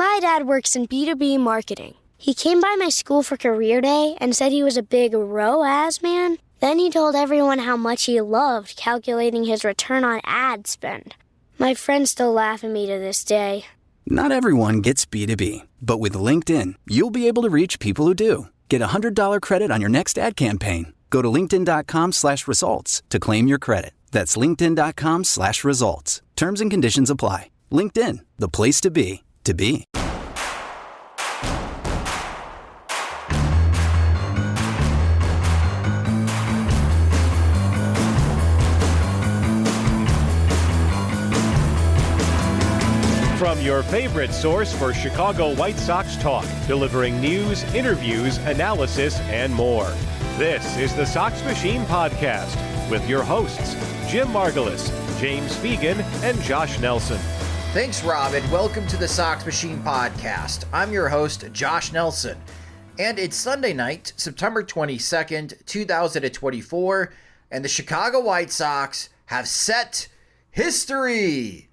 My dad works in B2B marketing. He came by my school for career day and said he was a big ROAS man. Then he told everyone how much he loved calculating his return on ad spend. My friends still laugh at me to this day. Not everyone gets B2B, but with LinkedIn, you'll be able to reach people who do. Get a $100 credit on your next ad campaign. Go to linkedin.com/results to claim your credit. That's linkedin.com/results. Terms and conditions apply. LinkedIn, the place to be, to be. From your favorite source for Chicago White Sox talk, delivering news, interviews, analysis, and more. This is the Sox Machine podcast with your hosts, Jim Margulis, James Fegan, and Josh Nelson. Thanks, Rob, and welcome to the Sox Machine podcast. I'm your host, Josh Nelson, and it's Sunday night, September 22nd, 2024, and the Chicago White Sox have set history.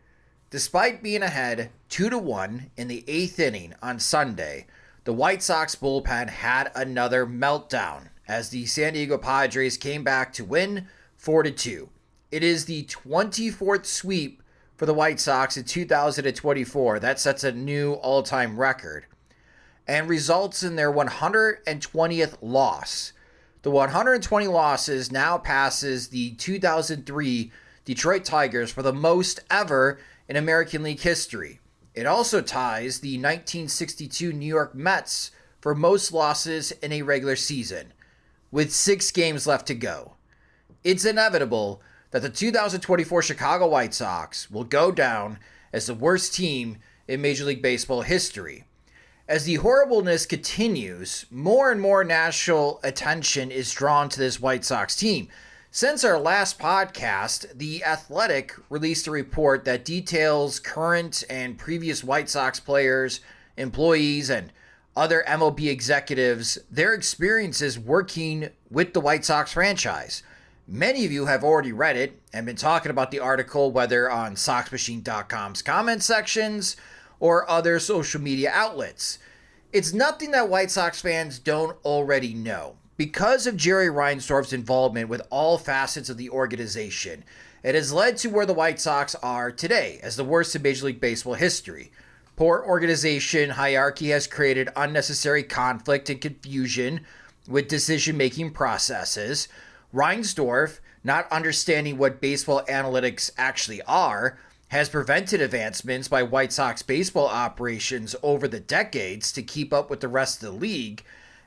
Despite being ahead 2-1 in the 8th inning on Sunday, the White Sox bullpen had another meltdown as the San Diego Padres came back to win 4-2. It is the 24th sweep for the White Sox in 2024. That sets a new all-time record and results in their 120th loss. The 120 losses now passes the 2003 Detroit Tigers for the most ever in American League history. It also ties the 1962 New York Mets for most losses in a regular season, with 6 games left to go. It's inevitable that the 2024 Chicago White Sox will go down as the worst team in Major League Baseball history. As the horribleness continues, more and more national attention is drawn to this White Sox team. Since our last podcast, The Athletic released a report that details current and previous White Sox players, employees, and other MLB executives, their experiences working with the White Sox franchise. Many of you have already read it and been talking about the article, whether on SoxMachine.com's comment sections or other social media outlets. It's nothing that White Sox fans don't already know. Because of Jerry Reinsdorf's involvement with all facets of the organization, it has led to where the White Sox are today as the worst in Major League Baseball history. Poor organization hierarchy has created unnecessary conflict and confusion with decision-making processes. Reinsdorf, not understanding what baseball analytics actually are, has prevented advancements by White Sox baseball operations over the decades to keep up with the rest of the league.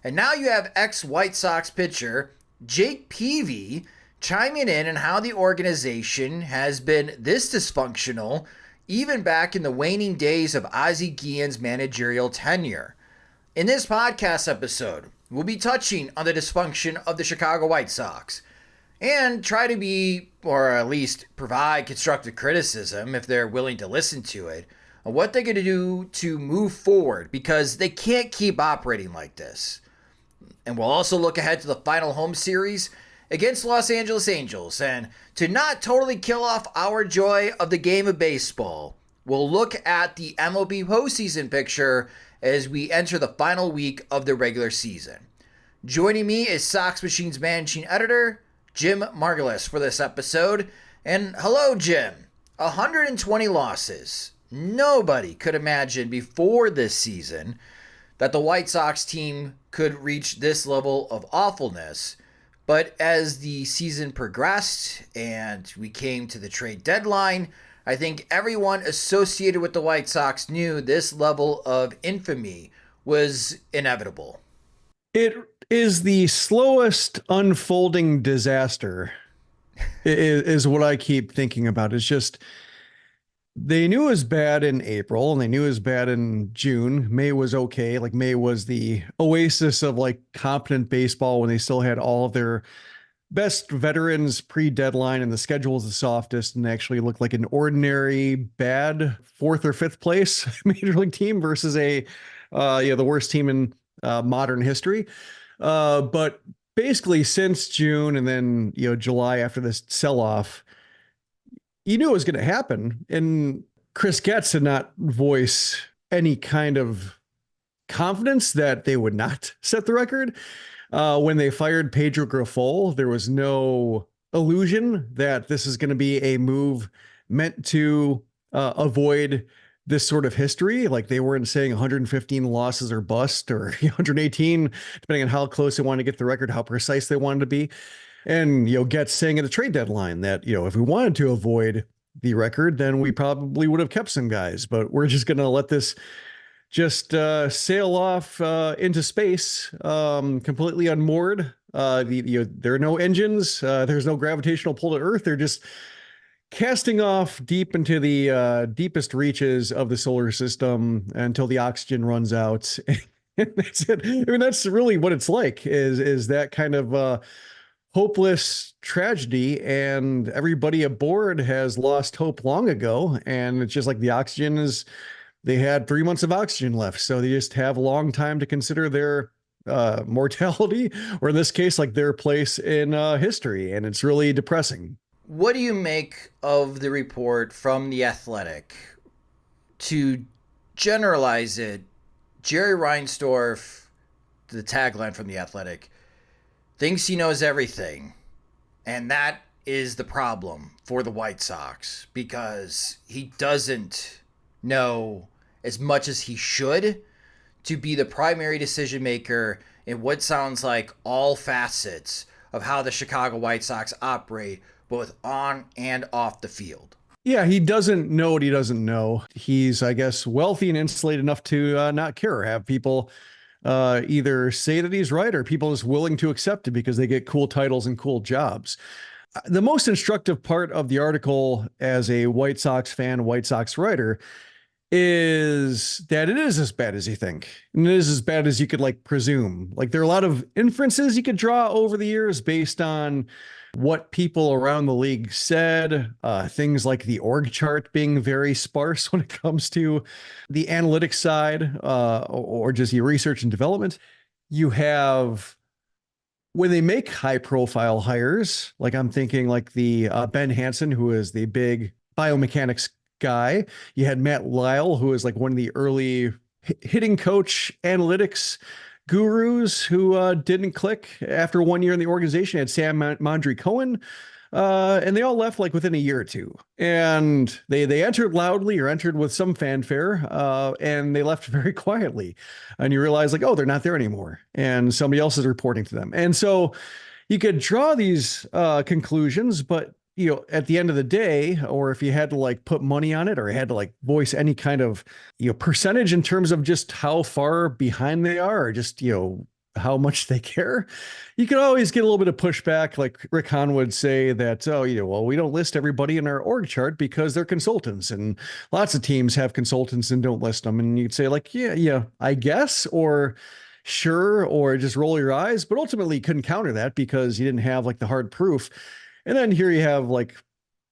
And now you have ex-White Sox pitcher Jake Peavy chiming in on how the organization has been this dysfunctional even back in the waning days of Ozzie Guillen's managerial tenure. In this podcast episode, we'll be touching on the dysfunction of the Chicago White Sox and try to be, or at least provide constructive criticism if they're willing to listen to it, on what they're going to do to move forward because they can't keep operating like this. And we'll also look ahead to the final home series against Los Angeles Angels. And to not totally kill off our joy of the game of baseball, we'll look at the MLB postseason picture as we enter the final week of the regular season. Joining me is Sox Machine's managing editor, Jim Margulis, for this episode. And hello, Jim. 120 losses. Nobody could imagine before this season that the White Sox team could reach this level of awfulness. But as the season progressed and we came to the trade deadline, I think everyone associated with the White Sox knew this level of infamy was inevitable. It is the slowest unfolding disaster is what I keep thinking about. It's just, they knew it was bad in April and they knew it was bad in June. May was okay. Like May was the oasis of like competent baseball when they still had all of their best veterans pre-deadline and the schedule was the softest and actually looked like an ordinary bad 4th or 5th place major league team versus the worst team in modern history. But basically since June and then, July after this sell-off, you knew it was going to happen. And Chris Getz did not voice any kind of confidence that they would not set the record. When they fired Pedro Grifol, there was no illusion that this is going to be a move meant to avoid this sort of history. Like, they weren't saying 115 losses or bust, or 118, depending on how close they wanted to get the record, how precise they wanted to be. And, Getz saying at the trade deadline that, if we wanted to avoid the record, then we probably would have kept some guys, but we're just going to let this just sail off into space, completely unmoored. There are no engines. There's no gravitational pull to Earth. They're just casting off deep into the deepest reaches of the solar system until the oxygen runs out. That's it. I mean, that's really what it's like, is that kind of hopeless tragedy, and everybody aboard has lost hope long ago. And it's just like they had 3 months of oxygen left. So they just have a long time to consider their mortality, or in this case, like their place in history. And it's really depressing. What do you make of the report from The Athletic? To generalize it, Jerry Reinsdorf, the tagline from The Athletic, thinks he knows everything. And that is the problem for the White Sox, because he doesn't know as much as he should to be the primary decision maker in what sounds like all facets of how the Chicago White Sox operate, both on and off the field. Yeah, he doesn't know what he doesn't know. He's, I guess, wealthy and insulated enough to not care, or have people either say that he's right, or people just willing to accept it because they get cool titles and cool jobs. The most instructive part of the article, as a White Sox fan, White Sox writer, is that it is as bad as you think. And it is as bad as you could presume. There are a lot of inferences you could draw over the years based on what people around the league said, things like the org chart being very sparse when it comes to the analytics side, or just your research and development. You have, when they make high profile hires, I'm thinking the Ben Hansen, who is the big biomechanics guy. You had Matt Lyle, who is one of the early hitting coach analytics gurus who didn't click after 1 year in the organization. You had Sam Mondry Cohen, and they all left within a year or two. And they entered loudly, or entered with some fanfare, and they left very quietly. And you realize oh, they're not there anymore, and somebody else is reporting to them. And so you could draw these conclusions, but at the end of the day, or if you had to put money on it, or had to voice any kind of percentage in terms of just how far behind they are, or just how much they care, you could always get a little bit of pushback. Like Rick Hahn would say that, well, we don't list everybody in our org chart because they're consultants, and lots of teams have consultants and don't list them. And you'd say yeah, I guess, or sure, or just roll your eyes. But ultimately you couldn't counter that because you didn't have the hard proof. And then here you have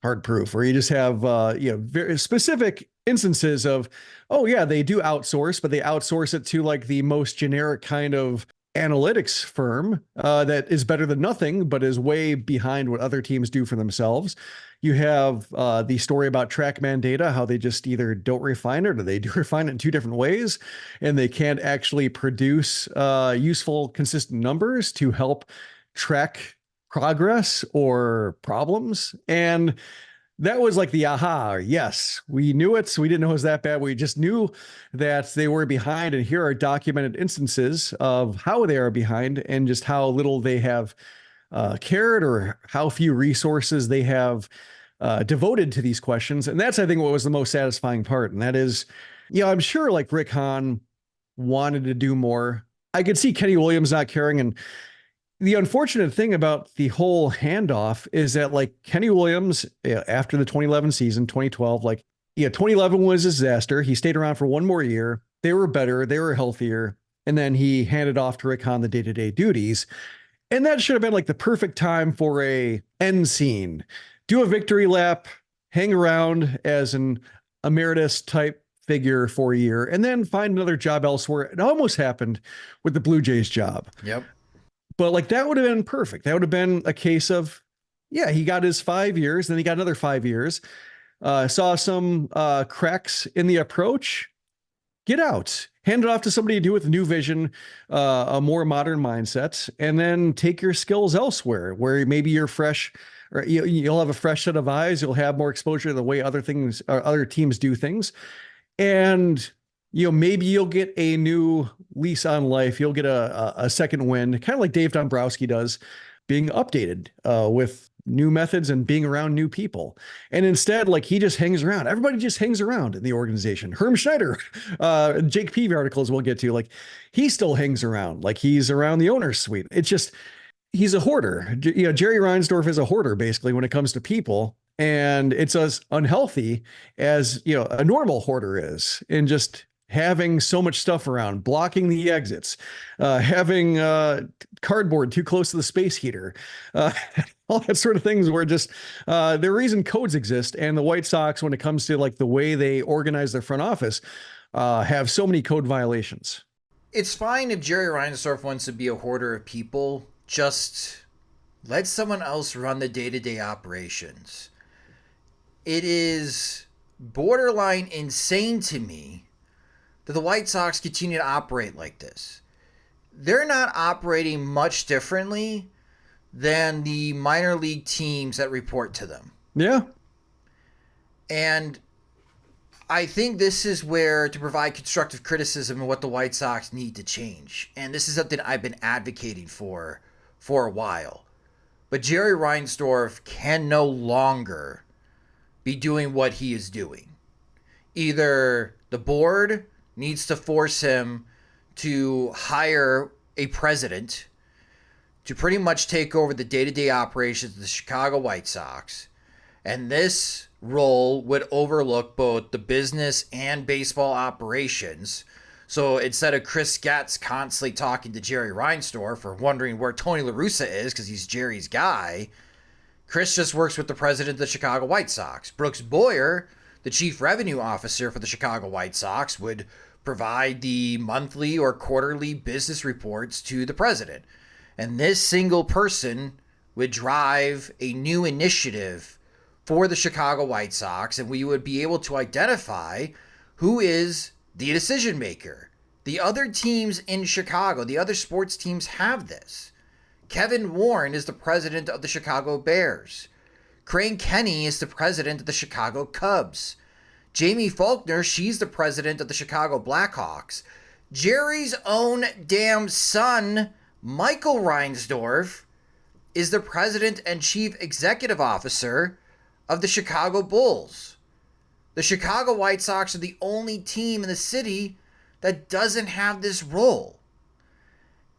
hard proof, where you just have, very specific instances of, oh yeah, they do outsource, but they outsource it to the most generic kind of analytics firm that is better than nothing, but is way behind what other teams do for themselves. You have the story about TrackMan data, how they just either don't refine it, or they do refine it in two different ways, and they can't actually produce useful, consistent numbers to help track progress or problems. And that was the aha. Yes, we knew it. So we didn't know it was that bad. We just knew that they were behind. And here are documented instances of how they are behind, and just how little they have cared, or how few resources they have devoted to these questions. And that's, I think, what was the most satisfying part. And that is, I'm sure Rick Hahn wanted to do more. I could see Kenny Williams not caring. And the unfortunate thing about the whole handoff is that Kenny Williams, after the 2011 season, 2012, 2011 was a disaster. He stayed around for one more year. They were better. They were healthier. And then he handed off to Rick Hahn the day-to-day duties. And that should have been the perfect time for a end scene. Do a victory lap, hang around as an emeritus type figure for a year, and then find another job elsewhere. It almost happened with the Blue Jays job. Yep. But that would have been perfect. That would have been a case of, yeah, he got his 5 years, then he got another 5 years, saw some cracks in the approach, get out, hand it off to somebody to do with a new vision, a more modern mindset, and then take your skills elsewhere where maybe you're fresh, or you'll have a fresh set of eyes. You'll have more exposure to the way other teams do things. And, maybe you'll get a new lease on life. You'll get a second wind, kind of like Dave Dombrowski does, being updated with new methods and being around new people. And instead, like, he just hangs around. Everybody just hangs around in the organization. Herm Schneider, Jake Peavy articles we'll get to, like, he still hangs around, like he's around the owner's suite. It's just, he's a hoarder. Jerry Reinsdorf is a hoarder, basically, when it comes to people. And it's as unhealthy as, a normal hoarder is, in just having so much stuff around, blocking the exits, having cardboard too close to the space heater, all that sort of things, where just the reason codes exist. And the White Sox, when it comes to like the way they organize their front office, have so many code violations. It's fine if Jerry Reinsdorf wants to be a hoarder of people. Just let someone else run the day-to-day operations. It is borderline insane to me that the White Sox continue to operate like this. They're not operating much differently than the minor league teams that report to them. Yeah. And I think this is where to provide constructive criticism of what the White Sox need to change. And this is something I've been advocating for a while. But Jerry Reinsdorf can no longer be doing what he is doing. Either the board needs to force him to hire a president to pretty much take over the day-to-day operations of the Chicago White Sox, and this role would overlook both the business and baseball operations. So instead of Chris Getz constantly talking to Jerry Reinsdorf or wondering where Tony La Russa is because he's Jerry's guy, Chris just works with the president of the Chicago White Sox. Brooks Boyer, the chief revenue officer for the Chicago White Sox, would provide the monthly or quarterly business reports to the president. And this single person would drive a new initiative for the Chicago White Sox, and we would be able to identify who is the decision maker. The other teams in Chicago, the other sports teams have this. Kevin Warren is the president of the Chicago Bears. Crane Kenny is the president of the Chicago Cubs. Jamie Faulkner, she's the president of the Chicago Blackhawks. Jerry's own damn son, Michael Reinsdorf, is the president and chief executive officer of the Chicago Bulls. The Chicago White Sox are the only team in the city that doesn't have this role.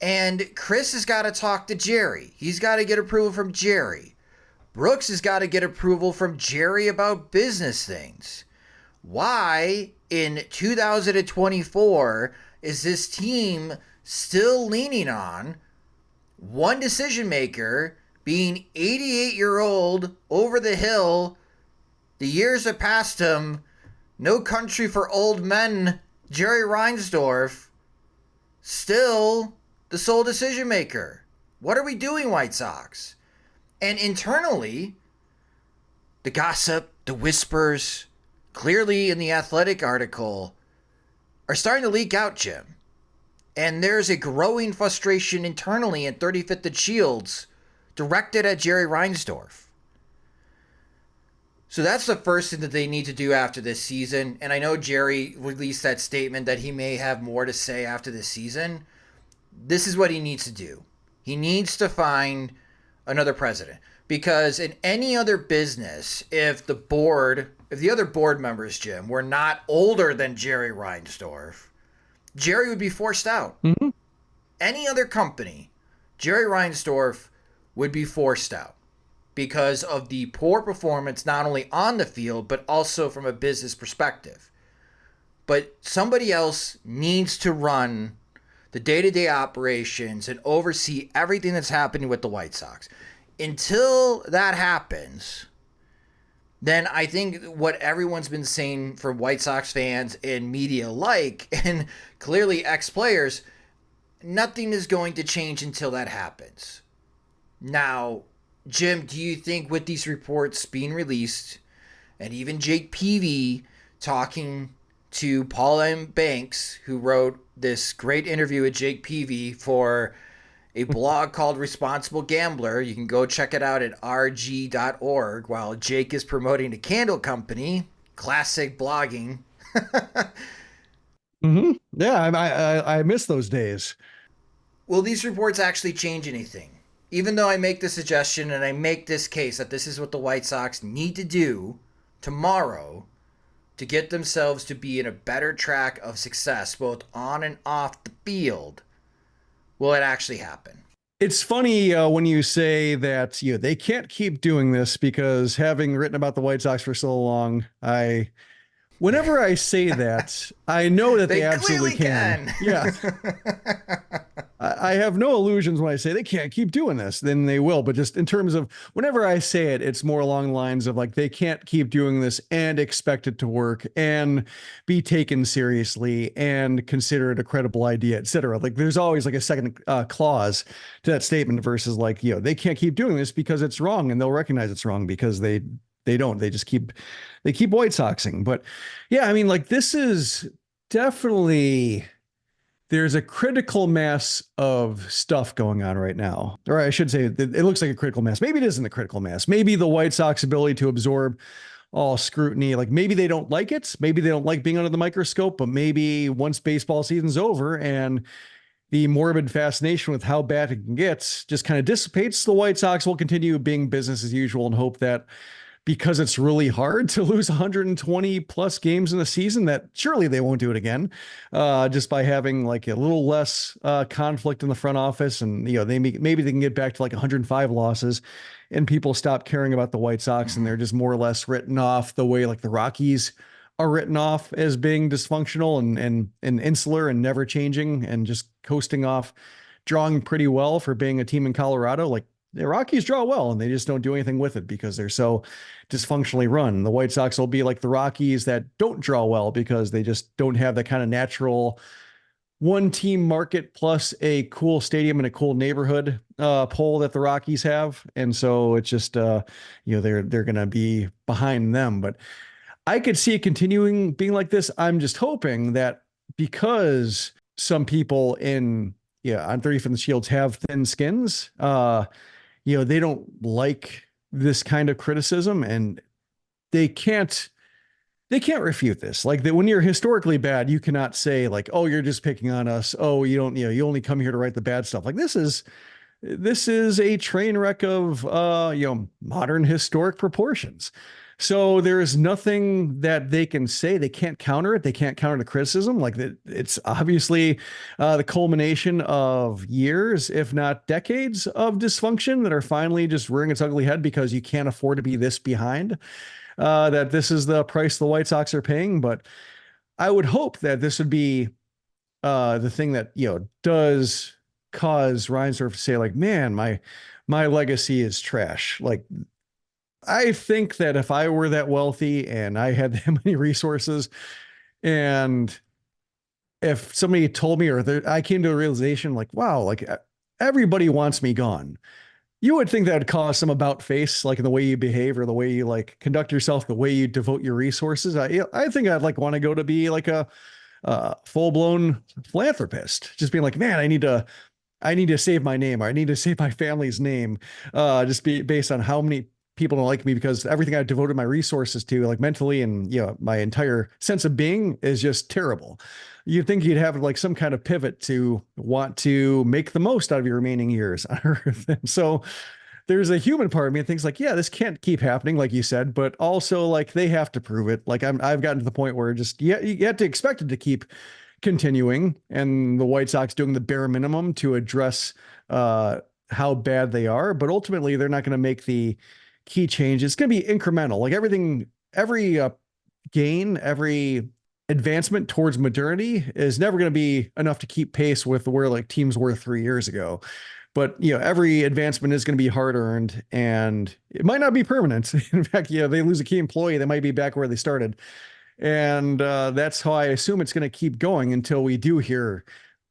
And Chris has got to talk to Jerry. He's got to get approval from Jerry. Brooks has got to get approval from Jerry about business things. Why in 2024 is this team still leaning on one decision maker being 88-year-old over the hill, the years have passed him, no country for old men, Jerry Reinsdorf, still the sole decision maker? What are we doing, White Sox? And internally, the gossip, the whispers, clearly in the Athletic article, are starting to leak out, Jim. And there's a growing frustration internally at 35th and Shields directed at Jerry Reinsdorf. So that's the first thing that they need to do after this season. And I know Jerry released that statement that he may have more to say after this season. This is what he needs to do. He needs to find another president. Because in any other business, if the other board members, Jim, were not older than Jerry Reinsdorf, Jerry would be forced out. Mm-hmm. Any other company, Jerry Reinsdorf would be forced out because of the poor performance not only on the field, but also from a business perspective. But somebody else needs to run the day-to-day operations and oversee everything that's happening with the White Sox. Until that happens, then I think what everyone's been saying for White Sox fans and media alike, and clearly ex-players, nothing is going to change until that happens. Now, Jim, do you think with these reports being released, and even Jake Peavy talking to Paul M. Banks, who wrote this great interview with Jake Peavy for a blog called Responsible Gambler. You can go check it out at rg.org while Jake is promoting the candle company. Classic blogging. Mm-hmm. Yeah, I miss those days. Will these reports actually change anything? Even though I make the suggestion and I make this case that this is what the White Sox need to do tomorrow to get themselves to be in a better track of success, both on and off the field, will it actually happen? It's funny when you say that they can't keep doing this, because having written about the White Sox for so long, whenever I say that, I know that they absolutely can. Yeah. I have no illusions when I say they can't keep doing this, then they will. But just in terms of whenever I say it, it's more along the lines of like, they can't keep doing this and expect it to work and be taken seriously and consider it a credible idea, et cetera. Like there's always like a second clause to that statement versus like, they can't keep doing this because it's wrong, and they'll recognize it's wrong because they don't. They just keep White Soxing. But yeah, I mean, like this is definitely, there's a critical mass of stuff going on right now. Or I should say, it looks like a critical mass. Maybe it isn't a critical mass. Maybe the White Sox ability to absorb all scrutiny, like maybe they don't like it. Maybe they don't like being under the microscope, but maybe once baseball season's over and the morbid fascination with how bad it can get just kind of dissipates, the White Sox will continue being business as usual and hope that, because it's really hard to lose 120 plus games in a season, that surely they won't do it again, just by having like a little less conflict in the front office. And, maybe they can get back to like 105 losses and people stop caring about the White Sox and they're just more or less written off the way like the Rockies are written off as being dysfunctional and insular and never changing and just coasting off, drawing pretty well for being a team in Colorado. Like, the Rockies draw well and they just don't do anything with it because they're so dysfunctionally run. The White Sox will be like the Rockies that don't draw well because they just don't have that kind of natural one team market plus a cool stadium and a cool neighborhood pull that the Rockies have. And so it's just, they're going to be behind them, but I could see it continuing being like this. I'm just hoping that because some people on 35th Shields have thin skins, they don't like this kind of criticism and they can't refute this. Like that when you're historically bad, you cannot say like, oh, you're just picking on us. Oh, you don't, you only come here to write the bad stuff. Like this is a train wreck of, modern historic proportions. So there is nothing that they can say. They can't counter it. They can't counter the criticism. Like it's obviously the culmination of years, if not decades, of dysfunction that are finally just rearing its ugly head because you can't afford to be this behind. That this is the price the White Sox are paying. But I would hope that this would be the thing that does cause Reinsdorf to say like, man, my legacy is trash. Like, I think that if I were that wealthy and I had that many resources, and if somebody told me, I came to a realization like, wow, like everybody wants me gone, you would think that would cause some about face, like in the way you behave or the way you like conduct yourself, the way you devote your resources. I think I'd like want to go to be like a full blown philanthropist, just being like, man, I need to save my name, or I need to save my family's name, just be based on how many people don't like me because everything I devoted my resources to, like mentally and my entire sense of being is just terrible. You'd think you'd have like some kind of pivot to want to make the most out of your remaining years on Earth. And so there's a human part of me that thinks like, yeah, this can't keep happening, like you said, but also like they have to prove it. Like I've gotten to the point where just you have to expect it to keep continuing, and the White Sox doing the bare minimum to address how bad they are. But ultimately, they're not going to make the key change. It's going to be incremental. Like every gain, every advancement towards modernity is never going to be enough to keep pace with where like teams were 3 years ago. But every advancement is going to be hard earned, and it might not be permanent. In fact, they lose a key employee, they might be back where they started. And that's how I assume it's going to keep going until we do hear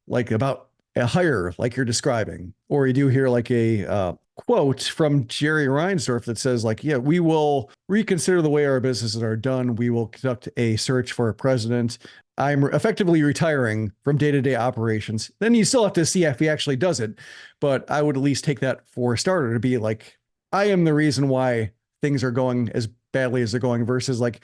like about a hire like you're describing, or we do hear like a quote from Jerry Reinsdorf that says, like, yeah, we will reconsider the way our businesses are done. We will conduct a search for a president. I'm effectively retiring from day-to-day operations. Then you still have to see if he actually does it. But I would at least take that for a starter to be like, I am the reason why things are going as badly as they're going, versus like,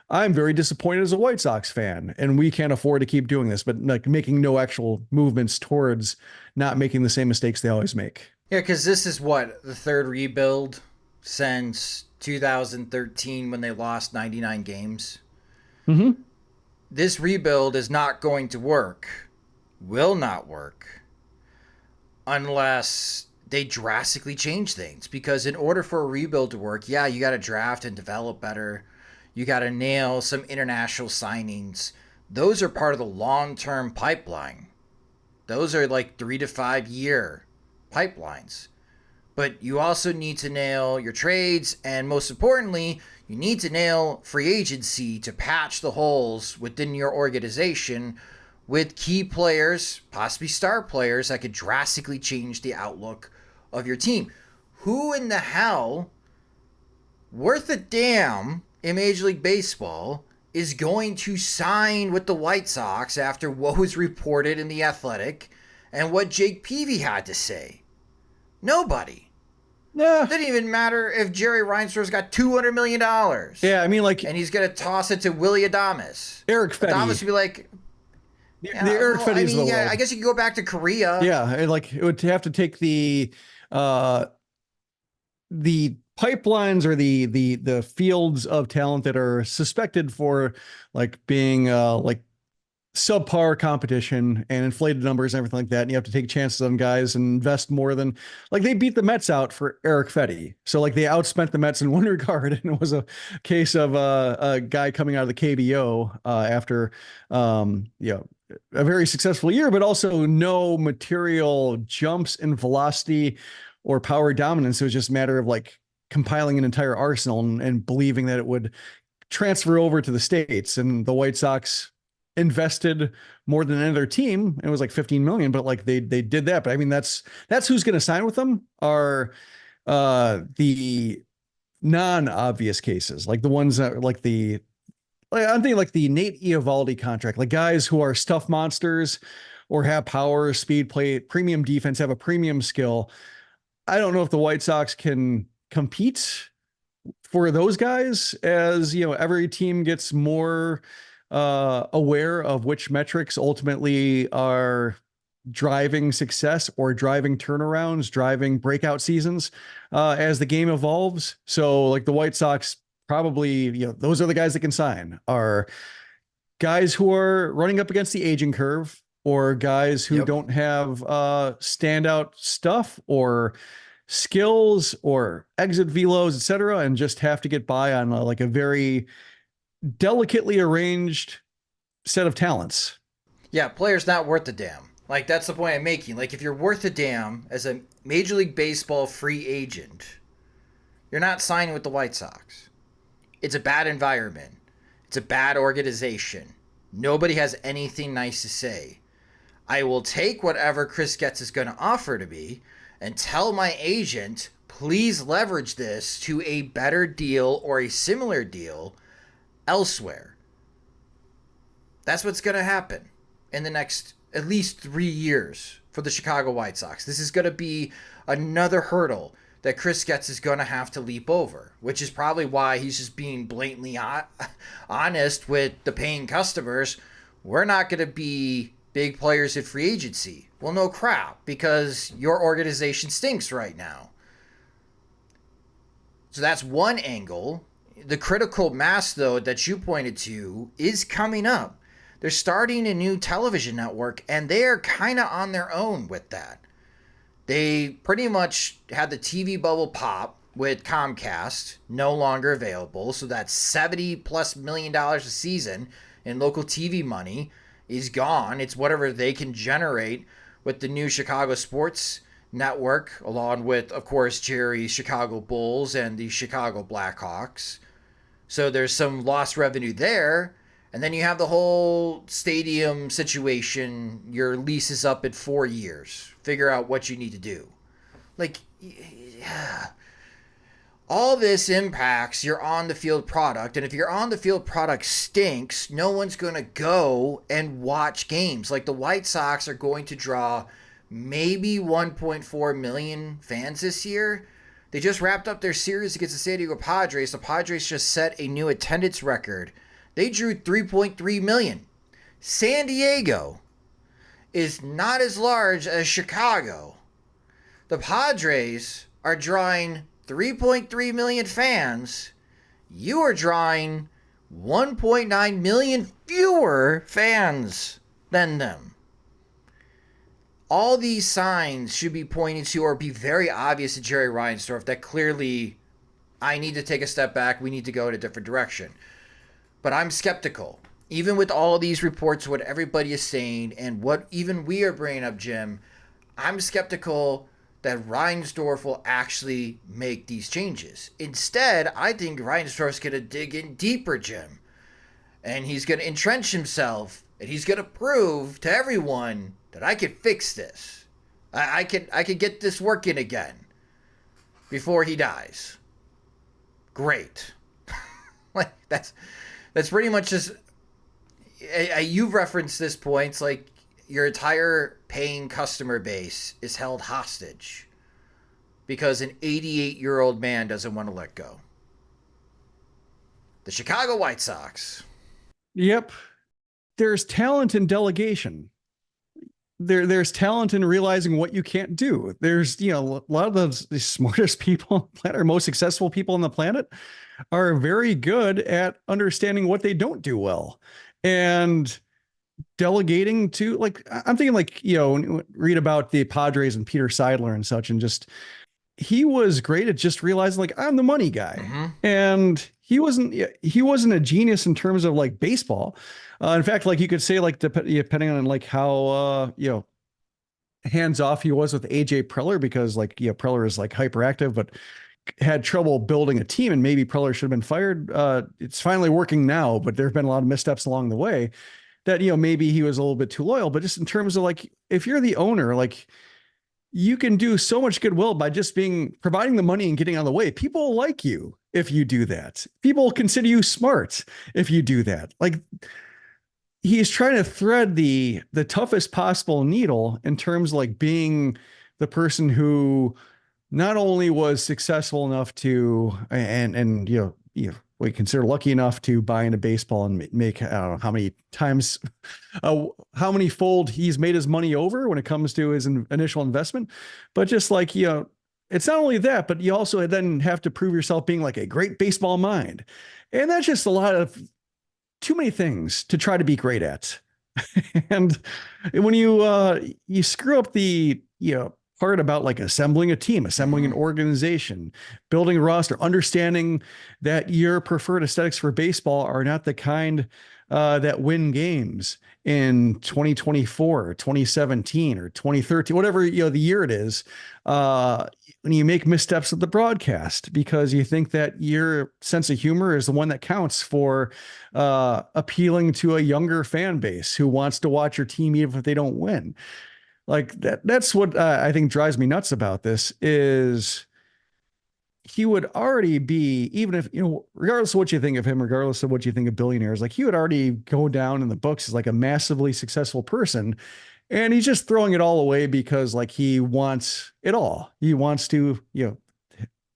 I'm very disappointed as a White Sox fan and we can't afford to keep doing this, but like making no actual movements towards not making the same mistakes they always make. Yeah, because this is what, the third rebuild since 2013 when they lost 99 games. Mm-hmm. This rebuild is not going to work, will not work, unless they drastically change things. Because in order for a rebuild to work, yeah, you got to draft and develop better. You got to nail some international signings. Those are part of the long-term pipeline. Those are like 3 to 5 year pipelines. But you also need to nail your trades, and most importantly, you need to nail free agency to patch the holes within your organization with key players, possibly star players, that could drastically change the outlook of your team. Who in the hell worth a damn in Major League Baseball is going to sign with the White Sox after what was reported in The Athletic and what Jake Peavy had to say? Nobody. Yeah. It didn't even matter if Jerry Reinsdorf's got $200 million. Yeah, I mean, like, And he's going to toss it to Willie Adames. Eric Fetty. Adames would be like, The Eric Fetty's of the world. I guess you could go back to Korea. Yeah, and like it would have to take the pipelines or the fields of talent that are suspected for like being like subpar competition and inflated numbers and everything like that. And you have to take chances on guys and invest more than, like, they beat the Mets out for Eric Fetty. So like they outspent the Mets in one regard. And it was a case of a guy coming out of the KBO after, a very successful year, but also no material jumps in velocity or power dominance. It was just a matter of like compiling an entire arsenal and believing that it would transfer over to the States. And the White Sox invested more than any other team. It was like 15 million, but like they did that. But I mean, that's who's going to sign with them are the non-obvious cases, like the ones that like I'm thinking like the Nate Eovaldi contract, like guys who are stuff monsters or have power, speed, play, premium defense, have a premium skill. I don't know if the White Sox can compete for those guys, as you know, every team gets more aware of which metrics ultimately are driving success or driving turnarounds, driving breakout seasons as the game evolves. So like the White Sox probably, those are the guys that can sign, are guys who are running up against the aging curve, or guys who don't have standout stuff or skills or exit velos, etc., and just have to get by on like a very delicately arranged set of talents. Yeah, players not worth a damn. Like, that's the point I'm making. Like, if you're worth a damn as a Major League Baseball free agent, you're not signing with the White Sox. It's a bad environment. It's a bad organization. Nobody has anything nice to say. I will take whatever Chris Getz is going to offer to me and tell my agent, please leverage this to a better deal or a similar deal elsewhere. That's what's going to happen in the next at least 3 years for the Chicago White Sox. This is going to be another hurdle that Chris Getz is going to have to leap over, which is probably why he's just being blatantly honest with the paying customers. We're not going to be big players at free agency. Well, no crap, because your organization stinks right now. So that's one angle. The critical mass, though, that you pointed to is coming up. They're starting a new television network, and they are kind of on their own with that. They pretty much had the TV bubble pop with Comcast, no longer available. So that's $70+ million a season in local TV money is gone. It's whatever they can generate with the new Chicago sports network, along with, of course, Jerry's Chicago Bulls and the Chicago Blackhawks. So there's some lost revenue there. And then you have the whole stadium situation. Your lease is up at 4 years. Figure out what you need to do. Like, yeah, all this impacts your on the field product. And if your on the field product stinks, no one's going to go and watch games. Like the White Sox are going to draw maybe 1.4 million fans this year. They just wrapped up their series against the San Diego Padres. The Padres just set a new attendance record. They drew 3.3 million. San Diego is not as large as Chicago. The Padres are drawing 3.3 million fans. You are drawing 1.9 million fewer fans than them. All these signs should be pointing to or be very obvious to Jerry Reinsdorf that clearly I need to take a step back. We need to go in a different direction. But I'm skeptical. Even with all these reports, what everybody is saying and what even we are bringing up, Jim, I'm skeptical that Reinsdorf will actually make these changes. Instead, I think Reinsdorf's going to dig in deeper, Jim. And he's going to entrench himself, and he's going to prove to everyone that I can fix this. I can get this working again before he dies. Great. Like that's pretty much just you've referenced this point. It's like your entire paying customer base is held hostage because an 88-year-old man doesn't want to let go. The Chicago White Sox. Yep. There's talent in delegation. There's talent in realizing what you can't do. There's, a lot of the smartest people on the planet, or most successful people on the planet, are very good at understanding what they don't do well and delegating to, like, I'm thinking, like, read about the Padres and Peter Seidler and such, and just, he was great at just realizing, like, I'm the money guy. Mm-hmm. And he wasn't a genius in terms of like baseball. In fact, like you could say, like, depending on like how, hands off he was with AJ Preller, because like, Preller is like hyperactive, but had trouble building a team, and maybe Preller should have been fired. It's finally working now, but there've been a lot of missteps along the way that, maybe he was a little bit too loyal. But just in terms of like, if you're the owner, like, you can do so much goodwill by just providing the money and getting out of the way. People like you if you do that. People consider you smart if you do that. Like, he's trying to thread the toughest possible needle in terms of like being the person who not only was successful enough to, and we consider lucky enough to buy into baseball and make, I don't know how many times, how many fold he's made his money over when it comes to his initial investment. But just like, it's not only that, but you also then have to prove yourself being like a great baseball mind. And that's just a lot of too many things to try to be great at. And when you screw up the, part about like assembling a team, assembling an organization, building a roster, understanding that your preferred aesthetics for baseball are not the kind that win games in 2024 or 2017 or 2013, whatever, the year it is, when you make missteps with the broadcast because you think that your sense of humor is the one that counts for appealing to a younger fan base who wants to watch your team even if they don't win. Like that's what I think drives me nuts about this is he would already be, even if, regardless of what you think of him, regardless of what you think of billionaires, like he would already go down in the books as like a massively successful person. And he's just throwing it all away because like he wants it all. He wants to,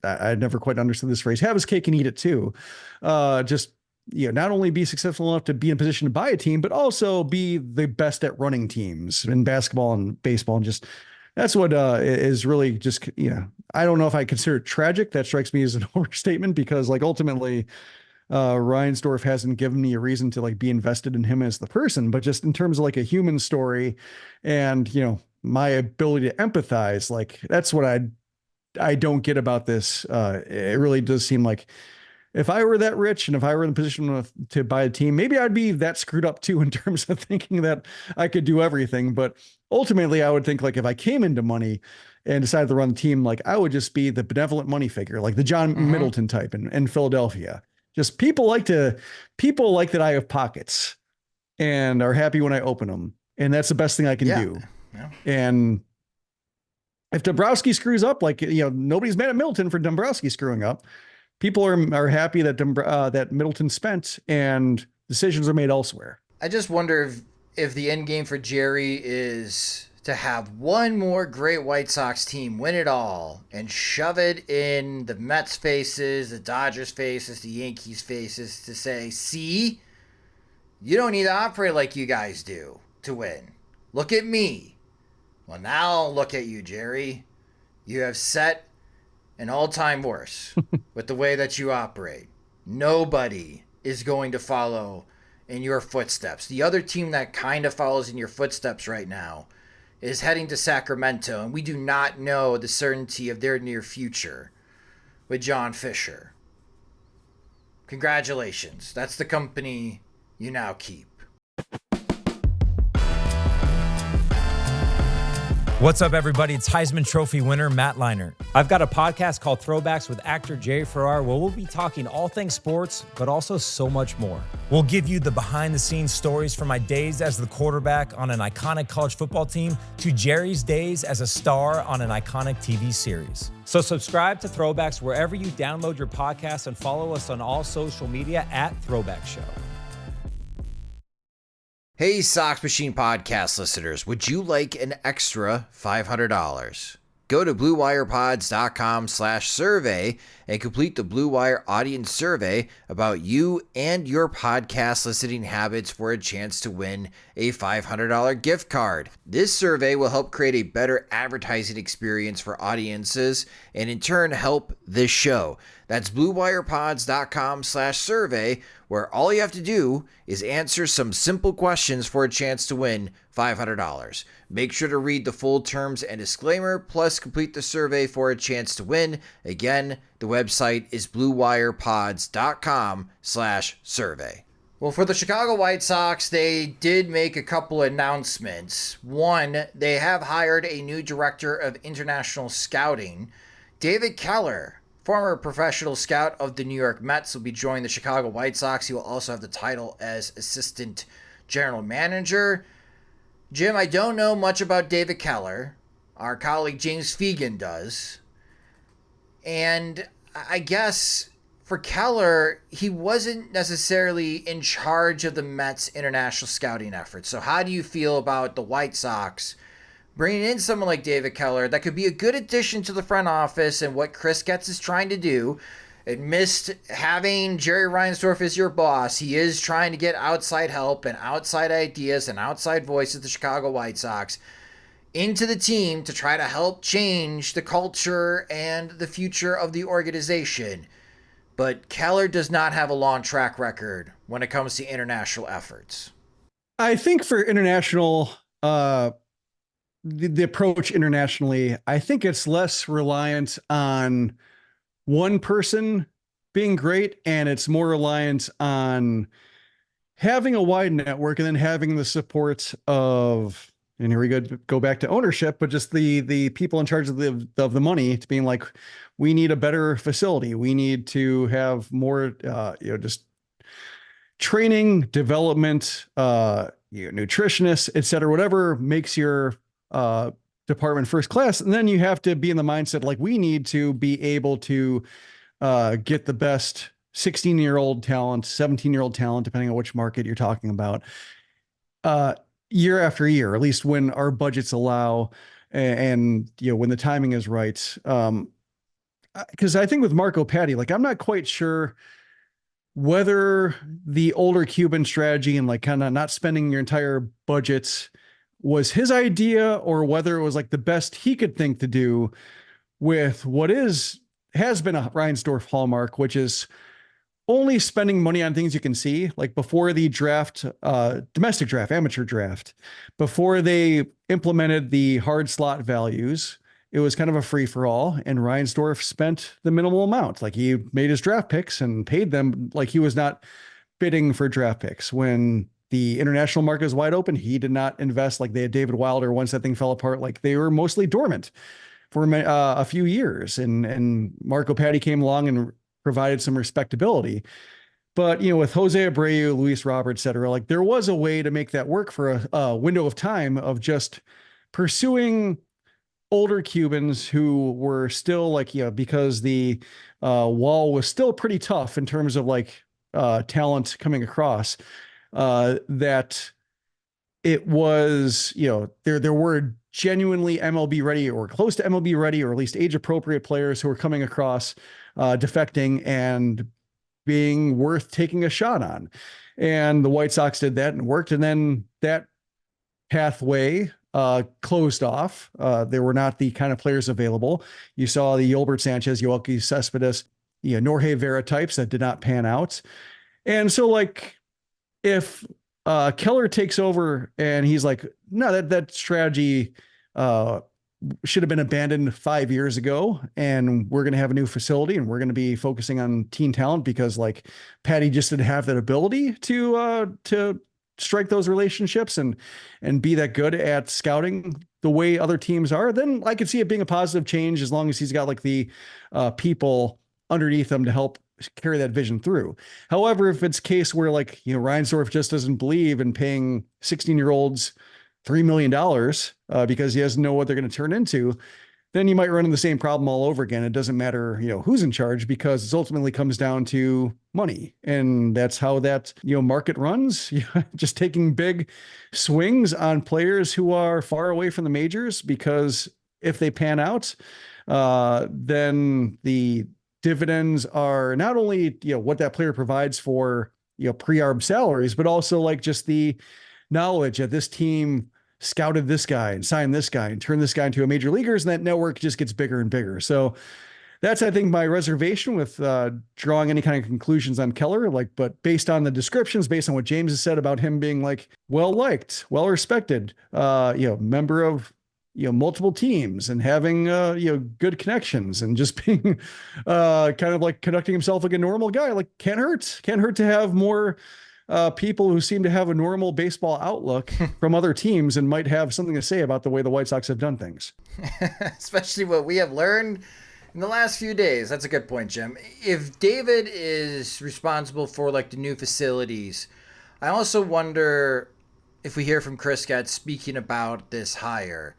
I never quite understood this phrase, have his cake and eat it too. Just, not only be successful enough to be in a position to buy a team, but also be the best at running teams in basketball and baseball. And just, that's what is really just, I don't know if I consider it tragic. That strikes me as an overstatement because like ultimately Reinsdorf hasn't given me a reason to like be invested in him as the person, but just in terms of like a human story and, my ability to empathize, like that's what I don't get about this. It really does seem like if I were that rich and if I were in a position to buy a team, maybe I'd be that screwed up too in terms of thinking that I could do everything. But ultimately, I would think like if I came into money and decided to run the team, like I would just be the benevolent money figure, like the John Middleton type in Philadelphia. Just people like that I have pockets and are happy when I open them. And that's the best thing I can do. Yeah. And if Dombrowski screws up, like, nobody's mad at Middleton for Dombrowski screwing up. People are happy that that Middleton spent and decisions are made elsewhere. I just wonder if the end game for Jerry is to have one more great White Sox team win it all and shove it in the Mets faces, the Dodgers faces, the Yankees faces to say, see, you don't need to operate like you guys do to win. Look at me. Well, now look at you, Jerry. You have set an all-time worse with the way that you operate. Nobody is going to follow in your footsteps. The other team that kind of follows in your footsteps right now is heading to Sacramento, and we do not know the certainty of their near future with John Fisher. Congratulations. That's the company you now keep. What's up, everybody? It's Heisman Trophy winner Matt Leinart. I've got a podcast called Throwbacks with actor Jerry Reinsdorf where we'll be talking all things sports, but also so much more. We'll give you the behind-the-scenes stories from my days as the quarterback on an iconic college football team to Jerry's days as a star on an iconic TV series. So subscribe to Throwbacks wherever you download your podcasts and follow us on all social media at Throwback Show. Hey, Sox Machine podcast listeners, would you like an extra $500? Go to BlueWirePods.com/survey and complete the Blue Wire audience survey about you and your podcast listening habits for a chance to win a $500 gift card. This survey will help create a better advertising experience for audiences and in turn help this show. That's BlueWirePods.com/survey, where all you have to do is answer some simple questions for a chance to win $500. Make sure to read the full terms and disclaimer, plus complete the survey for a chance to win. Again, the website is BlueWirePods.com/survey. Well, for the Chicago White Sox, they did make a couple announcements. One, they have hired a new director of international scouting. David Keller, former professional scout of the New York Mets, will be joining the Chicago White Sox. He will also have the title as assistant general manager. Jim, I don't know much about David Keller. Our colleague James Fegan does. And I guess for Keller, he wasn't necessarily in charge of the Mets' international scouting efforts. So how do you feel about the White Sox bringing in someone like David Keller that could be a good addition to the front office and what Chris Getz is trying to do? Amidst having Jerry Reinsdorf as your boss, he is trying to get outside help and outside ideas and outside voices of the Chicago White Sox into the team to try to help change the culture and the future of the organization. But Keller does not have a long track record when it comes to international efforts. I think for international, the approach internationally, I think it's less reliant on one person being great, and it's more reliant on having a wide network and then having the support of, and here we go back to ownership, but just the people in charge of the money, to being like, we need a better facility. We need to have more, just training, development, nutritionists, et cetera, whatever makes your department first class. And then you have to be in the mindset, like, we need to be able to get the best 16-year-old talent, 17-year-old talent, depending on which market you're talking about, year after year, at least when our budgets allow, and when the timing is right. Because I think with Marco Patti, like, I'm not quite sure whether the older Cuban strategy and like kind of not spending your entire budgets was his idea, or whether it was like the best he could think to do with what has been a Reinsdorf hallmark, which is only spending money on things you can see. Like before the draft, domestic draft, amateur draft, before they implemented the hard slot values, it was kind of a free for all. And Reinsdorf spent the minimal amount. Like, he made his draft picks and paid them like he was not bidding for draft picks. When the international market is wide open, he did not invest like they had David Wilder once that thing fell apart. Like, they were mostly dormant for a few years. And Marco Patti came along and provided some respectability. But, with Jose Abreu, Luis Robert, et cetera, like, there was a way to make that work for a window of time of just pursuing older Cubans who were still like, because the wall was still pretty tough in terms of like talent coming across, that it was, there were genuinely MLB ready or close to MLB ready, or at least age appropriate players who were coming across, defecting and being worth taking a shot on. And the White Sox did that and worked. And then that pathway closed off. There were not the kind of players available. You saw the Yolbert Sanchez, Yoelqui Cespedes, Norge Vera types that did not pan out. And so like, if Keller takes over and he's like, no, that strategy should have been abandoned 5 years ago, and we're going to have a new facility and we're going to be focusing on teen talent because like Patty just didn't have that ability to strike those relationships and be that good at scouting the way other teams are, then I could see it being a positive change as long as he's got like the people underneath him to help carry that vision through. However, if it's a case where like, Reinsdorf just doesn't believe in paying 16-year-olds $3 million because he doesn't know what they're going to turn into, then you might run into the same problem all over again. It doesn't matter, who's in charge, because it ultimately comes down to money. And that's how that, market runs. Just taking big swings on players who are far away from the majors, because if they pan out, then the dividends are not only, what that player provides for, pre-arb salaries, but also like just the knowledge that this team scouted this guy and signed this guy and turned this guy into a major leaguers, and that network just gets bigger and bigger. So that's, I think, my reservation with drawing any kind of conclusions on Keller. Like, but based on the descriptions, based on what James has said about him being like well-liked, well-respected, member of, multiple teams and having, good connections and just being kind of like conducting himself like a normal guy, like can't hurt to have more people who seem to have a normal baseball outlook from other teams and might have something to say about the way the White Sox have done things. Especially what we have learned in the last few days. That's a good point, Jim. If David is responsible for like the new facilities, I also wonder if we hear from Chris Getz speaking about this hire,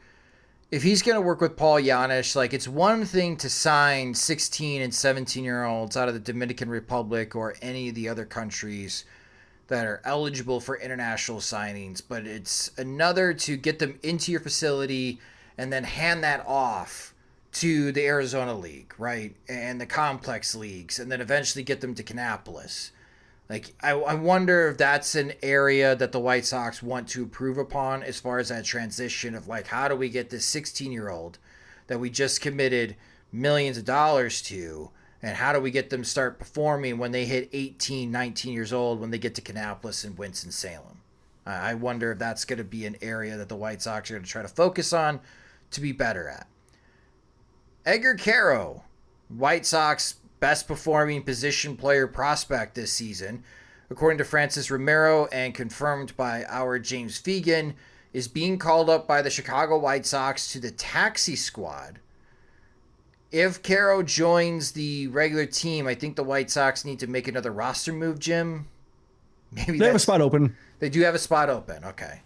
if he's going to work with Paul Janisch. Like, it's one thing to sign 16 and 17-year-olds out of the Dominican Republic or any of the other countries that are eligible for international signings, but it's another to get them into your facility and then hand that off to the Arizona League, right? And the complex leagues, and then eventually get them to Kannapolis. Like, I wonder if that's an area that the White Sox want to improve upon as far as that transition of like, how do we get this 16-year-old that we just committed millions of dollars to, and how do we get them start performing when they hit 18, 19 years old, when they get to Kannapolis and Winston-Salem? I wonder if that's going to be an area that the White Sox are going to try to focus on to be better at. Edgar Quero, White Sox best performing position player prospect this season, according to Francis Romero and confirmed by our James Fegan, is being called up by the Chicago White Sox to the taxi squad. If Quero joins the regular team, I think the White Sox need to make another roster move, Jim. Maybe they have a spot open. They do have a spot open. Okay.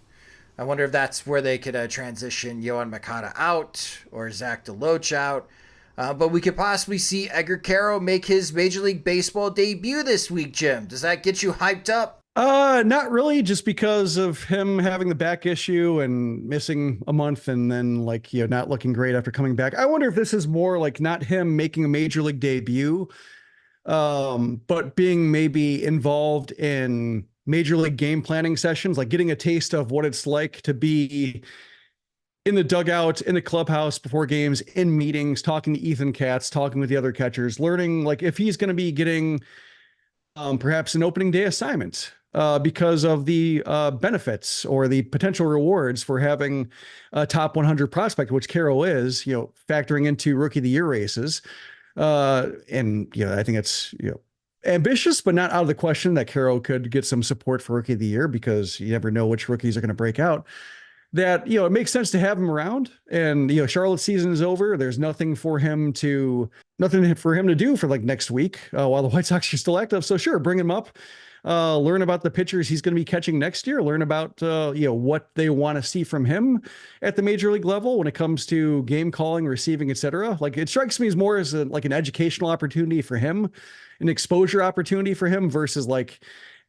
I wonder if that's where they could transition Yohan Moncada out or Zach DeLoach out. But we could possibly see Edgar Quero make his Major League Baseball debut this week, Jim. Does that get you hyped up? Not really, just because of him having the back issue and missing a month and then like, not looking great after coming back. I wonder if this is more like not him making a major league debut, but being maybe involved in major league game planning sessions, like getting a taste of what it's like to be in the dugout, in the clubhouse before games, in meetings, talking to Ethan Katz, talking with the other catchers, learning like if he's going to be getting perhaps an opening day assignment because of the benefits or the potential rewards for having a top 100 prospect, which Quero is, factoring into rookie of the year races. And, I think it's, ambitious, but not out of the question that Quero could get some support for rookie of the year, because you never know which rookies are going to break out. That, it makes sense to have him around. And, Charlotte's season is over. There's nothing for him to do for like next week while the White Sox are still active. So sure, bring him up. learn about the pitchers he's going to be catching next year, learn about, what they want to see from him at the major league level when it comes to game calling, receiving, etc. Like, it strikes me as more as like an educational opportunity for him, an exposure opportunity for him versus like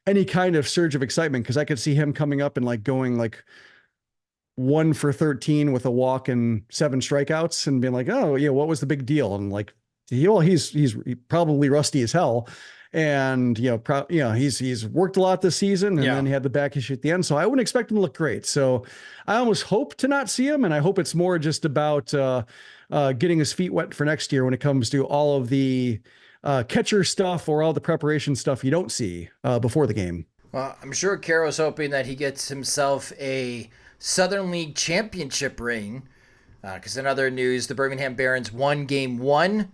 any kind of surge of excitement. Cause I could see him coming up and like going like 1 for 13 with a walk and 7 strikeouts and being like, oh yeah, what was the big deal? And like, he's probably rusty as hell. And, he's worked a lot this season, and then he had the back issue at the end. So I wouldn't expect him to look great. So I almost hope to not see him. And I hope it's more just about getting his feet wet for next year when it comes to all of the catcher stuff or all the preparation stuff you don't see before the game. Well, I'm sure Quero's hoping that he gets himself a Southern League championship ring. Because in other news, the Birmingham Barons won Game 1.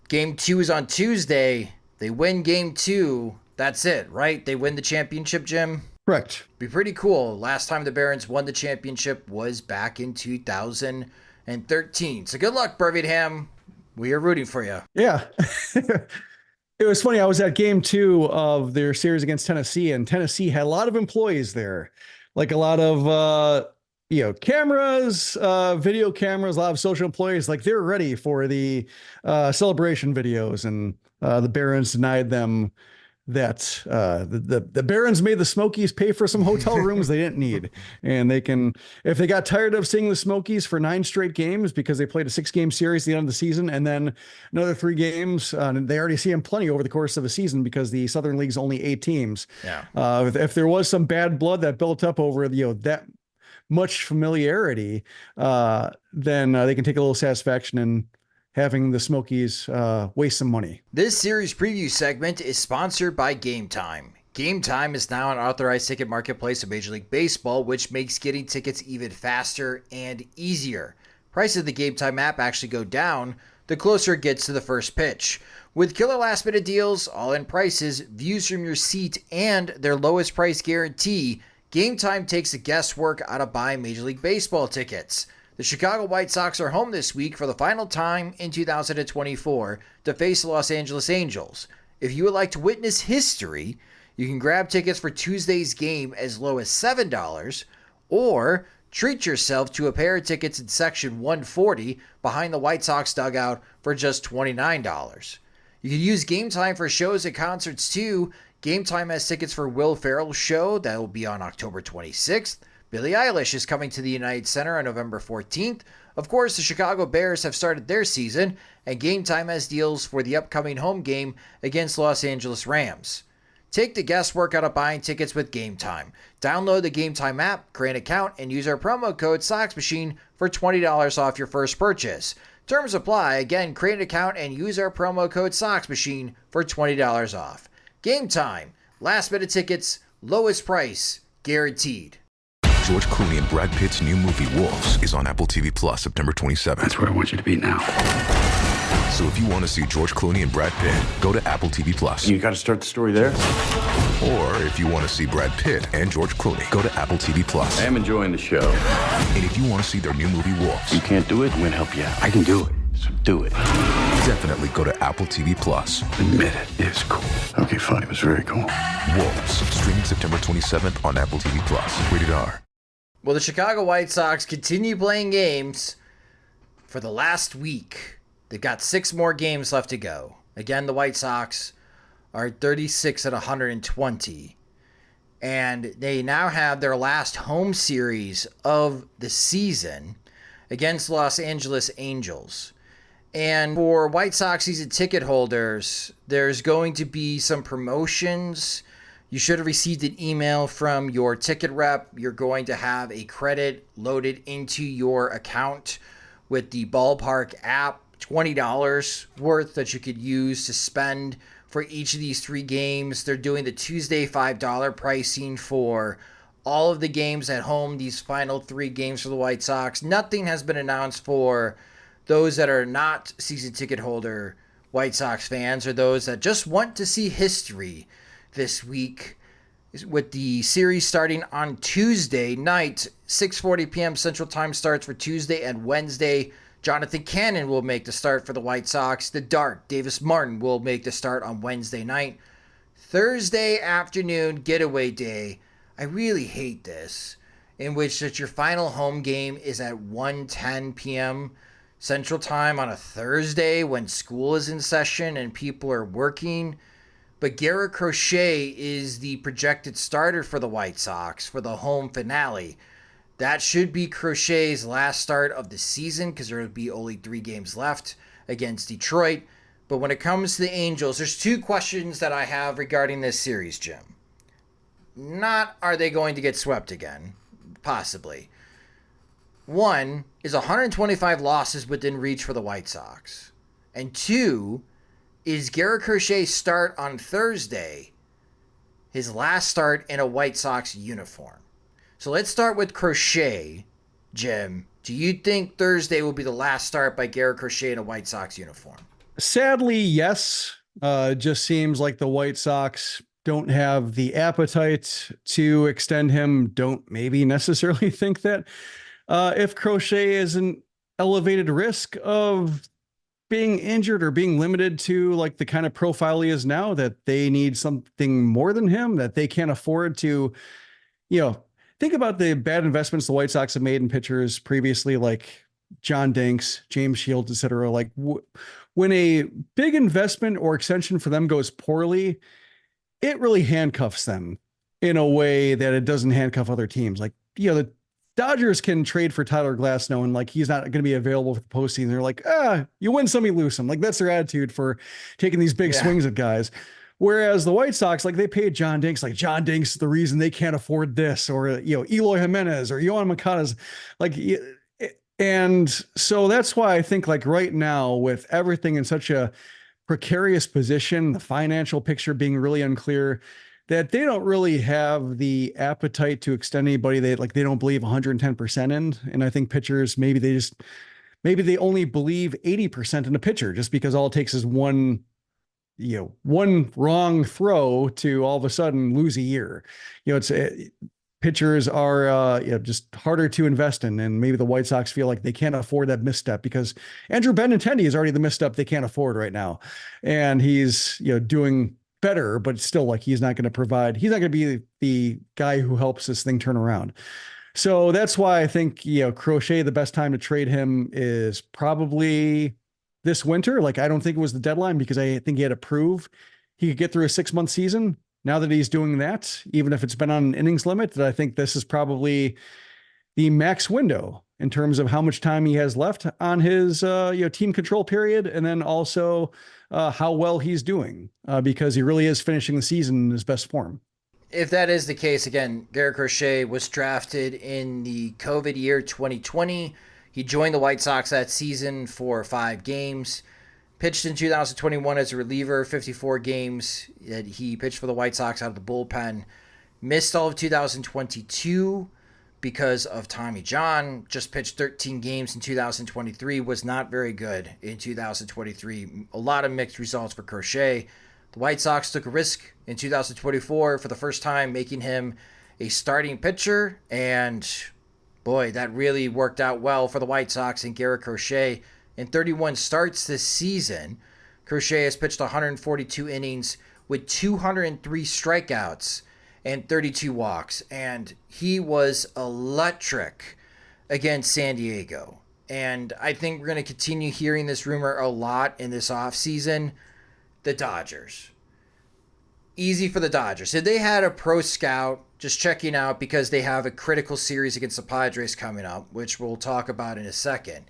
Game 2 is on Tuesday. They win Game 2. That's it, right? They win the championship, Jim? Correct. Be pretty cool. Last time the Barons won the championship was back in 2013. So good luck, Birmingham. We are rooting for you. Yeah. It was funny. I was at Game 2 of their series against Tennessee, and Tennessee had a lot of employees there. Like a lot of, cameras, video cameras, a lot of social employees, like they're ready for the celebration videos, and the Barons denied them that the Barons made the Smokies pay for some hotel rooms they didn't need. And they can, if they got tired of seeing the Smokies for 9 straight games because they played a 6-game series at the end of the season and then another 3 games, and they already see them plenty over the course of a season because the Southern League's only 8 teams. Yeah. If there was some bad blood that built up over that much familiarity, then they can take a little satisfaction in having the Smokies waste some money. This series preview segment is sponsored by Game Time. Game Time is now an authorized ticket marketplace of Major League Baseball, which makes getting tickets even faster and easier. Prices of the Game Time app actually go down the closer it gets to the first pitch. With killer last-minute deals, all-in prices, views from your seat, and their lowest price guarantee, Game Time takes the guesswork out of buying Major League Baseball tickets. The Chicago White Sox are home this week for the final time in 2024 to face the Los Angeles Angels. If you would like to witness history, you can grab tickets for Tuesday's game as low as $7, or treat yourself to a pair of tickets in section 140 behind the White Sox dugout for just $29. You can use Game Time for shows and concerts too. Game Time has tickets for Will Ferrell's show that will be on October 26th. Billie Eilish is coming to the United Center on November 14th. Of course, the Chicago Bears have started their season, and Game Time has deals for the upcoming home game against Los Angeles Rams. Take the guesswork out of buying tickets with Game Time. Download the Game Time app, create an account, and use our promo code Sox Machine for $20 off your first purchase. Terms apply. Again, create an account and use our promo code Sox Machine for $20 off. Game Time. Last minute tickets, lowest price, guaranteed. George Clooney and Brad Pitt's new movie Wolves is on Apple TV Plus September 27th. That's where I want you to be now. So if you want to see George Clooney and Brad Pitt, go to Apple TV Plus. You got to start the story there. Or if you want to see Brad Pitt and George Clooney, go to Apple TV Plus. I am enjoying the show. And if you want to see their new movie Wolves, You can't do it, I'm going to help you out. I can do it, so do it. definitely go to Apple TV Plus. Admit it, it's cool. Okay, fine, it was very cool. Wolves, streaming September 27th on Apple TV Plus. Rated R. Well, the Chicago White Sox continue playing games for the last week. They've got 6 more games left to go. Again, the White Sox are 36 at 120. And they now have their last home series of the season against Los Angeles Angels. And for White Sox season ticket holders, there's going to be some promotions. You should have received an email from your ticket rep. You're going to have a credit loaded into your account with the Ballpark app, $20 worth that you could use to spend for each of these 3 games. They're doing the Tuesday $5 pricing for all of the games at home, these final 3 games for the White Sox. Nothing has been announced for those that are not season ticket holder White Sox fans or those that just want to see history this week, with the series starting on Tuesday night. 6:40 p.m. Central Time starts for Tuesday and Wednesday. Jonathan Cannon will make the start for the White Sox. The Dart, Davis Martin, will make the start on Wednesday night. Thursday afternoon getaway day. I really hate this, in which that your final home game is at 1:10 p.m. Central Time on a Thursday when school is in session and people are working. But Garrett Crochet is the projected starter for the White Sox for the home finale. That should be Crochet's last start of the season because there will be only 3 games left against Detroit. But when it comes to the Angels, there's 2 questions that I have regarding this series, Jim. Not are they going to get swept again? Possibly. 1, is 125 losses within reach for the White Sox? And 2, is Garrett Crochet's start on Thursday his last start in a White Sox uniform? So let's start with Crochet. Jim, do you think Thursday will be the last start by Garrett Crochet in a White Sox uniform? Sadly, yes. Just seems like the White Sox don't have the appetite to extend him. Don't maybe necessarily think that if Crochet is an elevated risk of being injured or being limited to like the kind of profile he is now, that they need something more than him, that they can't afford to, think about the bad investments the White Sox have made in pitchers previously, like John Dinks, James Shields, etc. Like when a big investment or extension for them goes poorly, it really handcuffs them in a way that it doesn't handcuff other teams. Like, the Dodgers can trade for Tyler Glasnow and like he's not going to be available for the postseason. They're like, you win some, you lose some. Like that's their attitude for taking these big swings at guys. Whereas the White Sox, like they paid John Dinks, like John Dinks is the reason they can't afford this, or Eloy Jimenez or Yohan Moncada's, like, and so that's why I think like right now with everything in such a precarious position, the financial picture being really unclear, that they don't really have the appetite to extend anybody they don't believe 110% in. And I think pitchers, maybe they only believe 80% in a pitcher just because all it takes is one wrong throw to all of a sudden lose a year. Pitchers are just harder to invest in. And maybe the White Sox feel like they can't afford that misstep because Andrew Benintendi is already the misstep they can't afford right now. And he's, doing better, but still like he's not going to be the guy who helps this thing turn around. So that's why I think, Crochet, the best time to trade him is probably this winter. Like, I don't think it was the deadline because I think he had to prove he could get through a 6-month season. Now that he's doing that, even if it's been on an innings limit, that I think this is probably the max window in terms of how much time he has left on his, team control period. And then also how well he's doing because he really is finishing the season in his best form. If that is the case, again, Garrett Crochet was drafted in the COVID year 2020. He joined the White Sox that season for 5 games. Pitched in 2021 as a reliever, 54 games that he pitched for the White Sox out of the bullpen. Missed all of 2022 because of Tommy John. Just pitched 13 games in 2023. Was not very good in 2023. A lot of mixed results for Crochet. The White Sox took a risk in 2024 for the first time, making him a starting pitcher. And boy, that really worked out well for the White Sox and Garrett Crochet. In 31 starts this season, Crochet has pitched 142 innings with 203 strikeouts and 32 walks. And he was electric against San Diego. And I think we're going to continue hearing this rumor a lot in this offseason. The Dodgers. Easy for the Dodgers. If they had a pro scout just checking out because they have a critical series against the Padres coming up, which we'll talk about in a second.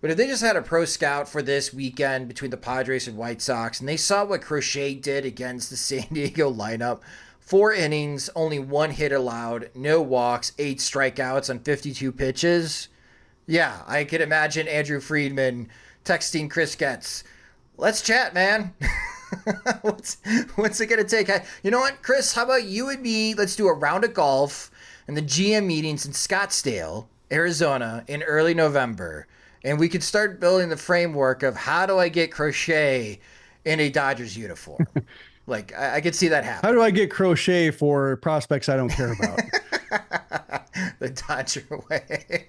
But if they just had a pro scout for this weekend between the Padres and White Sox, and they saw what Crochet did against the San Diego lineup, 4 innings, only 1 hit allowed, no walks, 8 strikeouts on 52 pitches. Yeah, I could imagine Andrew Friedman texting Chris Getz, let's chat, man. What's it going to take? You know what, Chris, how about you and me? Let's do a round of golf and the GM meetings in Scottsdale, Arizona in early November. And we could start building the framework of how do I get Crochet in a Dodgers uniform? Like, I could see that happen. How do I get Crochet for prospects I don't care about? The Dodger way.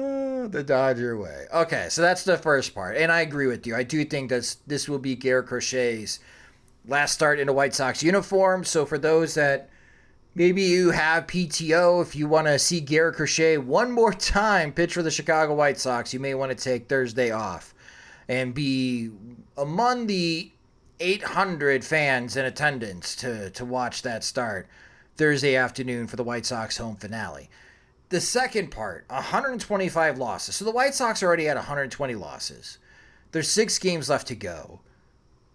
The Dodger way. Okay, so that's the first part. And I agree with you. I do think this will be Garrett Crochet's last start in a White Sox uniform. So for those that maybe you have PTO, if you want to see Garrett Crochet one more time pitch for the Chicago White Sox, you may want to take Thursday off and be among the 800 fans in attendance to watch that start Thursday afternoon for the White Sox home finale. The second part, 125 losses. So the White Sox already had 120 losses. There's 6 games left to go.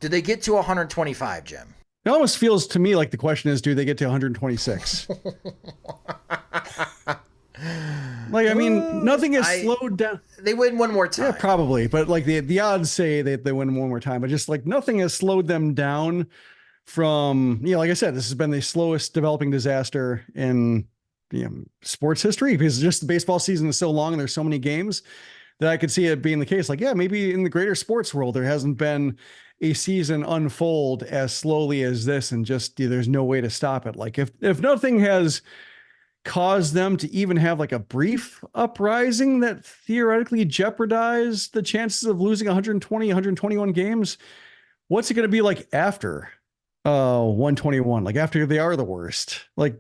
Did they get to 125, Jim? It almost feels to me like the question is, do they get to 126? Like, I mean, nothing has slowed down. They win one more time. Yeah, probably. But like the odds say they win one more time, but just like nothing has slowed them down from, like I said, this has been the slowest developing disaster in sports history, because just the baseball season is so long and there's so many games that I could see it being the case. Like, yeah, maybe in the greater sports world, there hasn't been a season unfold as slowly as this, and just there's no way to stop it. Like if nothing has caused them to even have like a brief uprising that theoretically jeopardized the chances of losing 121 games, what's it going to be like after 121? Like after they are the worst? Like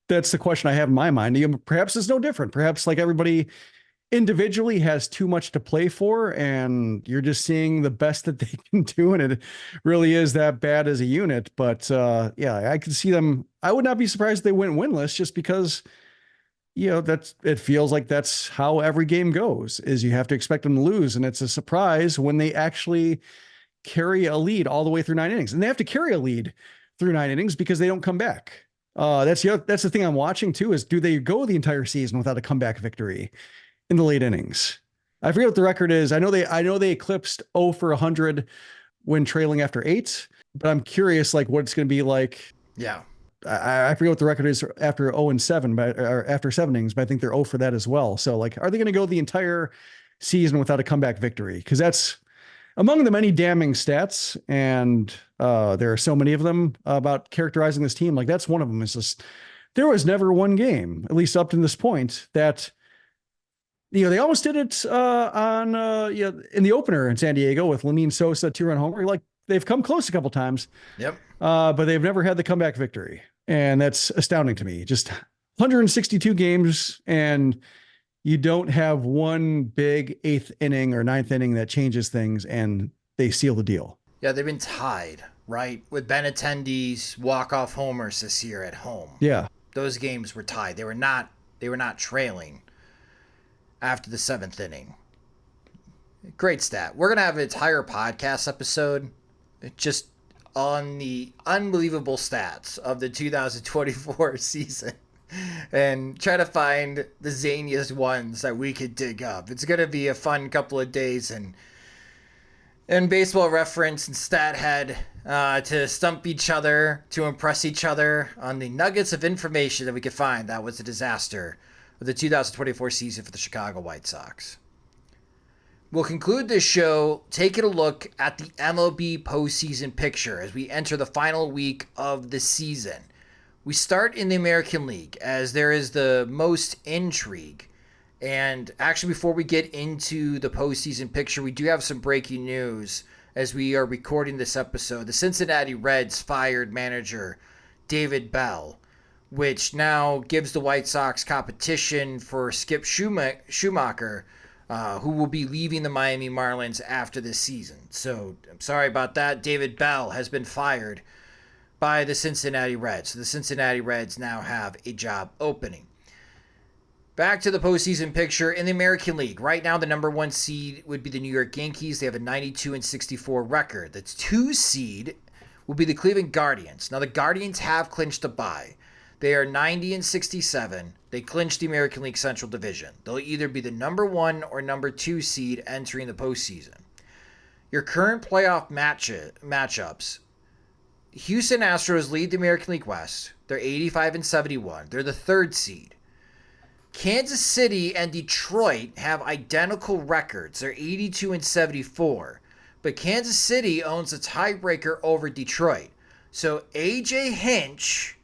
that's the question I have in my mind. Perhaps it's no different. Perhaps like everybody individually has too much to play for, and you're just seeing the best that they can do, and it really is that bad as a unit. But I could see them. I would not be surprised if they went winless, just because it feels like that's how every game goes, is you have to expect them to lose, and it's a surprise when they actually carry a lead all the way through 9 innings. And they have to carry a lead through 9 innings because they don't come back. That's the thing I'm watching too, is do they go the entire season without a comeback victory in the late innings? I forget what the record is. I know they eclipsed 0 for 100 when trailing after 8, but I'm curious like what it's going to be like. Yeah. I forget what the record is after 0-7, or after 7 innings, but I think they're 0 for that as well. So like, are they going to go the entire season without a comeback victory? Because that's among the many damning stats, and there are so many of them about characterizing this team. Like that's one of them. Is just there was never one game, at least up to this point, that they almost did it in the opener in San Diego with Lenyn Sosa 2-run homer. Like they've come close a couple times. Yep. But they've never had the comeback victory, and that's astounding to me. Just 162 games, and you don't have one big 8th inning or 9th inning that changes things, and they seal the deal. Yeah, they've been tied, right, with Benintendi's walk-off homers this year at home. Yeah, those games were tied. They were not trailing after the 7th inning. Great stat. We're gonna have an entire podcast episode just on the unbelievable stats of the 2024 season, and try to find the zaniest ones that we could dig up. It's going to be a fun couple of days, and Baseball Reference and StatHead to stump each other, to impress each other on the nuggets of information that we could find. That was a disaster of the 2024 season for the Chicago White Sox. We'll conclude this show taking a look at the MLB postseason picture as we enter the final week of the season. We start in the American League, as there is the most intrigue. And actually, before we get into the postseason picture, we do have some breaking news as we are recording this episode. The Cincinnati Reds fired manager David Bell, which now gives the White Sox competition for Skip Schumacher, who will be leaving the Miami Marlins after this season. So I'm sorry about that. David Bell has been fired by the Cincinnati Reds. So the Cincinnati Reds now have a job opening. Back to the postseason picture in the American League. Right now, the number 1 seed would be the New York Yankees. They have a 92-64 record. The 2 seed will be the Cleveland Guardians. Now, the Guardians have clinched a bye. They are 90-67. They clinched the American League Central Division. They'll either be the number 1 or number 2 seed entering the postseason. Your current playoff matchups. Houston Astros lead the American League West. They're 85-71. They're the 3rd seed. Kansas City and Detroit have identical records. They're 82-74. But Kansas City owns a tiebreaker over Detroit. So A.J. Hinch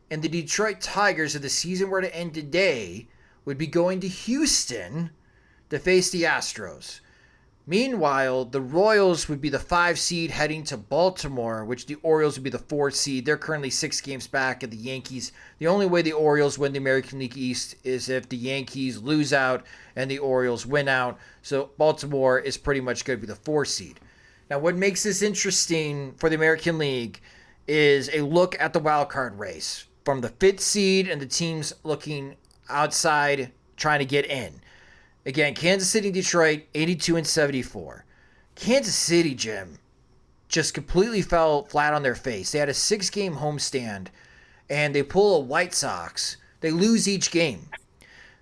and the Detroit Tigers, if the season were to end today, would be going to Houston to face the Astros. Meanwhile, the Royals would be the 5 seed heading to Baltimore, which the Orioles would be the 4 seed. They're currently 6 games back of the Yankees. The only way the Orioles win the American League East is if the Yankees lose out and the Orioles win out. So Baltimore is pretty much going to be the 4 seed. Now, what makes this interesting for the American League is a look at the wild card race from the 5th seed and the teams looking outside trying to get in. Again, Kansas City and Detroit, 82 and 74. Kansas City, Jim, just completely fell flat on their face. They had a 6-game homestand, and they pull a White Sox. They lose each game.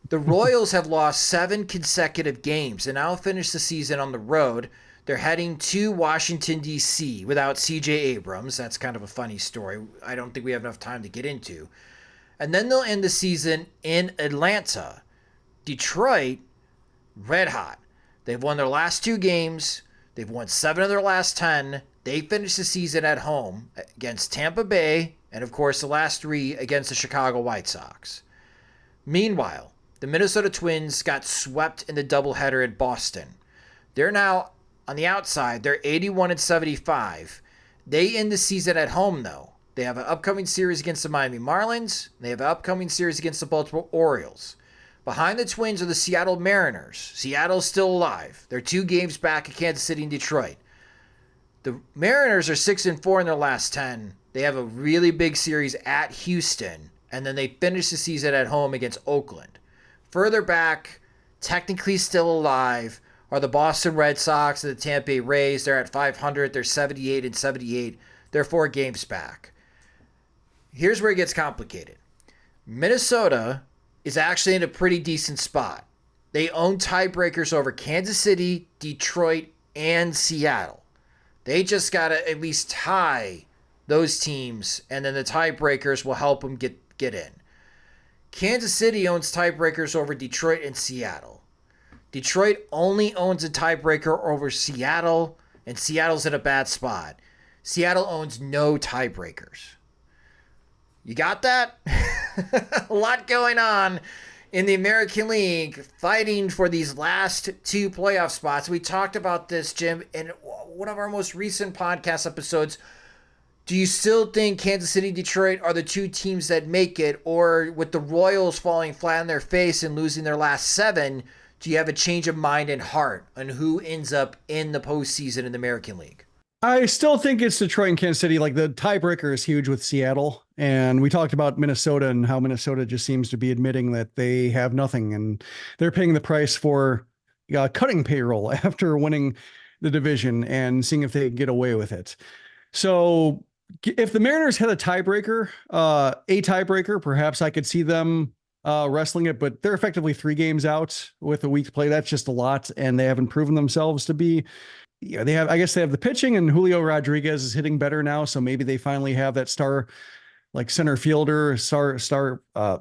The Royals have lost 7 consecutive games and now finish the season on the road. They're heading to Washington, D.C. without C.J. Abrams. That's kind of a funny story. I don't think we have enough time to get into. And then they'll end the season in Atlanta. Detroit, red hot. They've won their last 2 games. They've won 7 of their last 10. They finished the season at home against Tampa Bay and, of course, the last 3 against the Chicago White Sox. Meanwhile, the Minnesota Twins got swept in the doubleheader in Boston. They're now on the outside. They're 81 and 75. They end the season at home, though. They have an upcoming series against the Miami Marlins. They have an upcoming series against the Baltimore Orioles. Behind the Twins are the Seattle Mariners. Seattle's still alive. They're 2 games back at Kansas City and Detroit. The Mariners are 6 and 4 in their last 10. They have a really big series at Houston, and then they finish the season at home against Oakland. Further back, technically still alive, are the Boston Red Sox and the Tampa Bay Rays. They're at 500. They're 78 and 78. They're 4 games back. Here's where it gets complicated. Minnesota is actually in a pretty decent spot. They own tiebreakers over Kansas City, Detroit, and Seattle. They just got to at least tie those teams, and then the tiebreakers will help them get in. Kansas City owns tiebreakers over Detroit and Seattle. Detroit only owns a tiebreaker over Seattle, and Seattle's in a bad spot. Seattle owns no tiebreakers. You got that? A lot going on in the American League fighting for these last 2 playoff spots. We talked about this, Jim, in one of our most recent podcast episodes. Do you still think Kansas City, Detroit are the 2 teams that make it? Or with the Royals falling flat on their face and losing their last 7, do you have a change of mind and heart on who ends up in the postseason in the American League? I still think it's Detroit and Kansas City. Like, the tiebreaker is huge with Seattle. And we talked about Minnesota and how Minnesota just seems to be admitting that they have nothing and they're paying the price for cutting payroll after winning the division and seeing if they can get away with it. So if the Mariners had a tiebreaker, perhaps I could see them wrestling it, but they're effectively 3 games out with a week to play. That's just a lot. And they haven't proven themselves to be. Yeah, I guess they have the pitching, and Julio Rodriguez is hitting better now. So maybe they finally have that star, like center fielder, star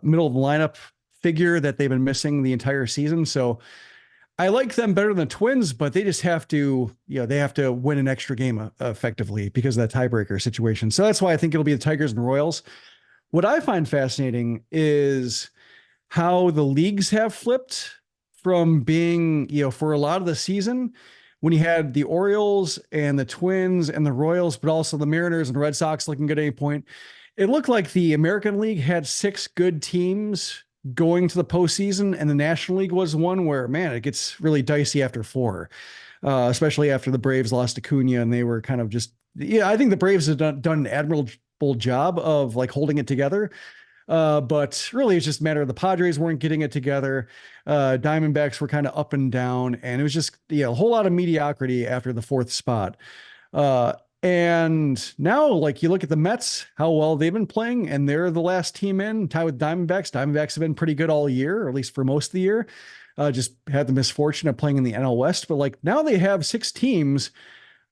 middle of the lineup figure that they've been missing the entire season. So I like them better than the Twins, but they just have to, they have to win an extra game effectively because of that tiebreaker situation. So that's why I think it'll be the Tigers and Royals. What I find fascinating is how the leagues have flipped from being, for a lot of the season, when you had the Orioles and the Twins and the Royals, but also the Mariners and Red Sox looking good at any point, it looked like the American League had 6 good teams going to the postseason, and the National League was one where, man, it gets really dicey after 4, especially after the Braves lost Acuna, and they were kind of just, I think the Braves have done an admirable job of like holding it together. But really it's just a matter of the Padres weren't getting it together. Diamondbacks were kind of up and down, and it was just, a whole lot of mediocrity after the 4th spot. And now, like, you look at the Mets, how well they've been playing, and they're the last team in, tied with Diamondbacks. Diamondbacks have been pretty good all year, or at least for most of the year. Just had the misfortune of playing in the NL West, but like now they have 6 teams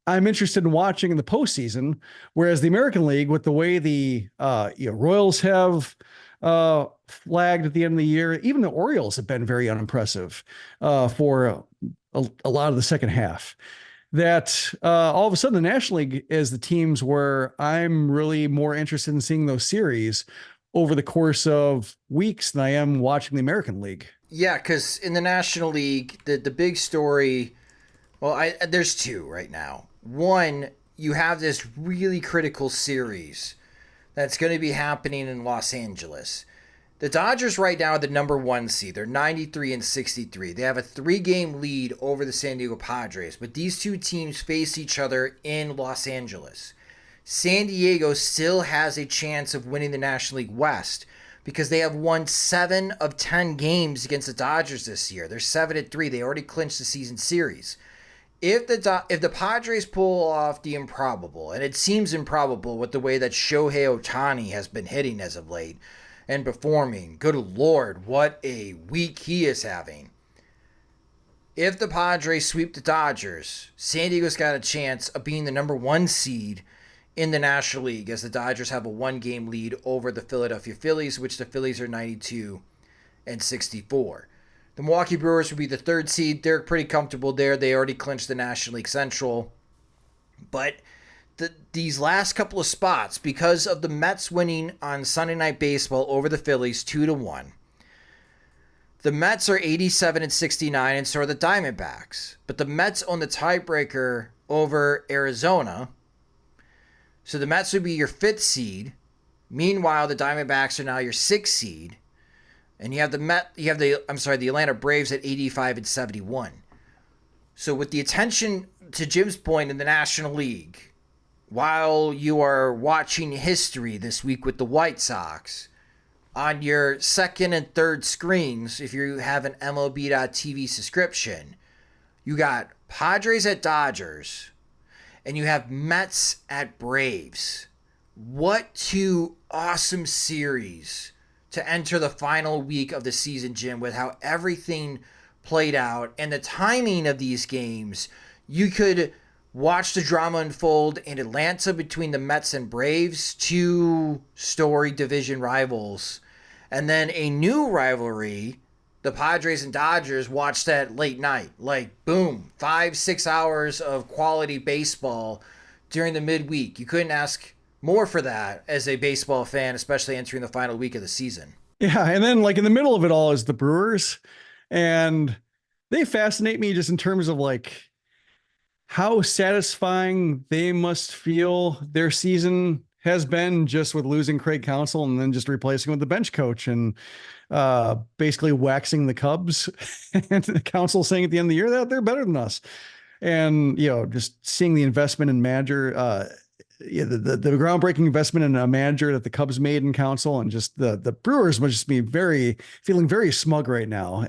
I'm interested in watching in the postseason, whereas the American League, with the way the Royals have flagged at the end of the year, even the Orioles have been very unimpressive for a lot of the second half. That all of a sudden the National League is the teams where I'm really more interested in seeing those series over the course of weeks than I am watching the American League. Yeah, because in the National League, the big story Well, there's two right now. One, you have this really critical series that's going to be happening in Los Angeles. The Dodgers right now are the number 1 seed. They're 93 and 63. They have a 3-game lead over the San Diego Padres, but these two teams face each other in Los Angeles. San Diego still has a chance of winning the National League West because they have won 7 of 10 games against the Dodgers this year. They're 7-3. They already clinched the season series. If the Padres pull off the improbable, and it seems improbable with the way that Shohei Ohtani has been hitting as of late and performing, good Lord, what a week he is having. If the Padres sweep the Dodgers, San Diego's got a chance of being the number 1 seed in the National League, as the Dodgers have a 1-game lead over the Philadelphia Phillies, which the Phillies are 92 and 64. The Milwaukee Brewers would be the 3rd seed. They're pretty comfortable there. They already clinched the National League Central. But these last couple of spots, because of the Mets winning on Sunday Night Baseball over the Phillies 2-1, the Mets are 87 and 69, and so are the Diamondbacks. But the Mets own the tiebreaker over Arizona. So the Mets would be your 5th seed. Meanwhile, the Diamondbacks are now your 6th seed. And you have the Atlanta Braves at 85 and 71. So with the attention, to Jim's point, in the National League, while you are watching history this week with the White Sox, on your 2nd and 3rd screens, if you have an MLB.TV subscription, you got Padres at Dodgers, and you have Mets at Braves. What 2 awesome series to enter the final week of the season, Jim, with how everything played out and the timing of these games. You could watch the drama unfold in Atlanta between the Mets and Braves, 2 storied division rivals, and then a new rivalry, the Padres and Dodgers, watch that late night. Like, boom, 5-6 hours of quality baseball during the midweek. You couldn't ask more for that as a baseball fan, especially entering the final week of the season. Yeah. And then like in the middle of it all is the Brewers, and they fascinate me just in terms of like how satisfying they must feel their season has been, just with losing Craig Counsell and then just replacing with the bench coach and basically waxing the Cubs and the Counsell saying at the end of the year that they're better than us. And, just seeing the investment in manager, the groundbreaking investment in a manager that the Cubs made in Counsell, and just the Brewers must just be feeling very smug right now.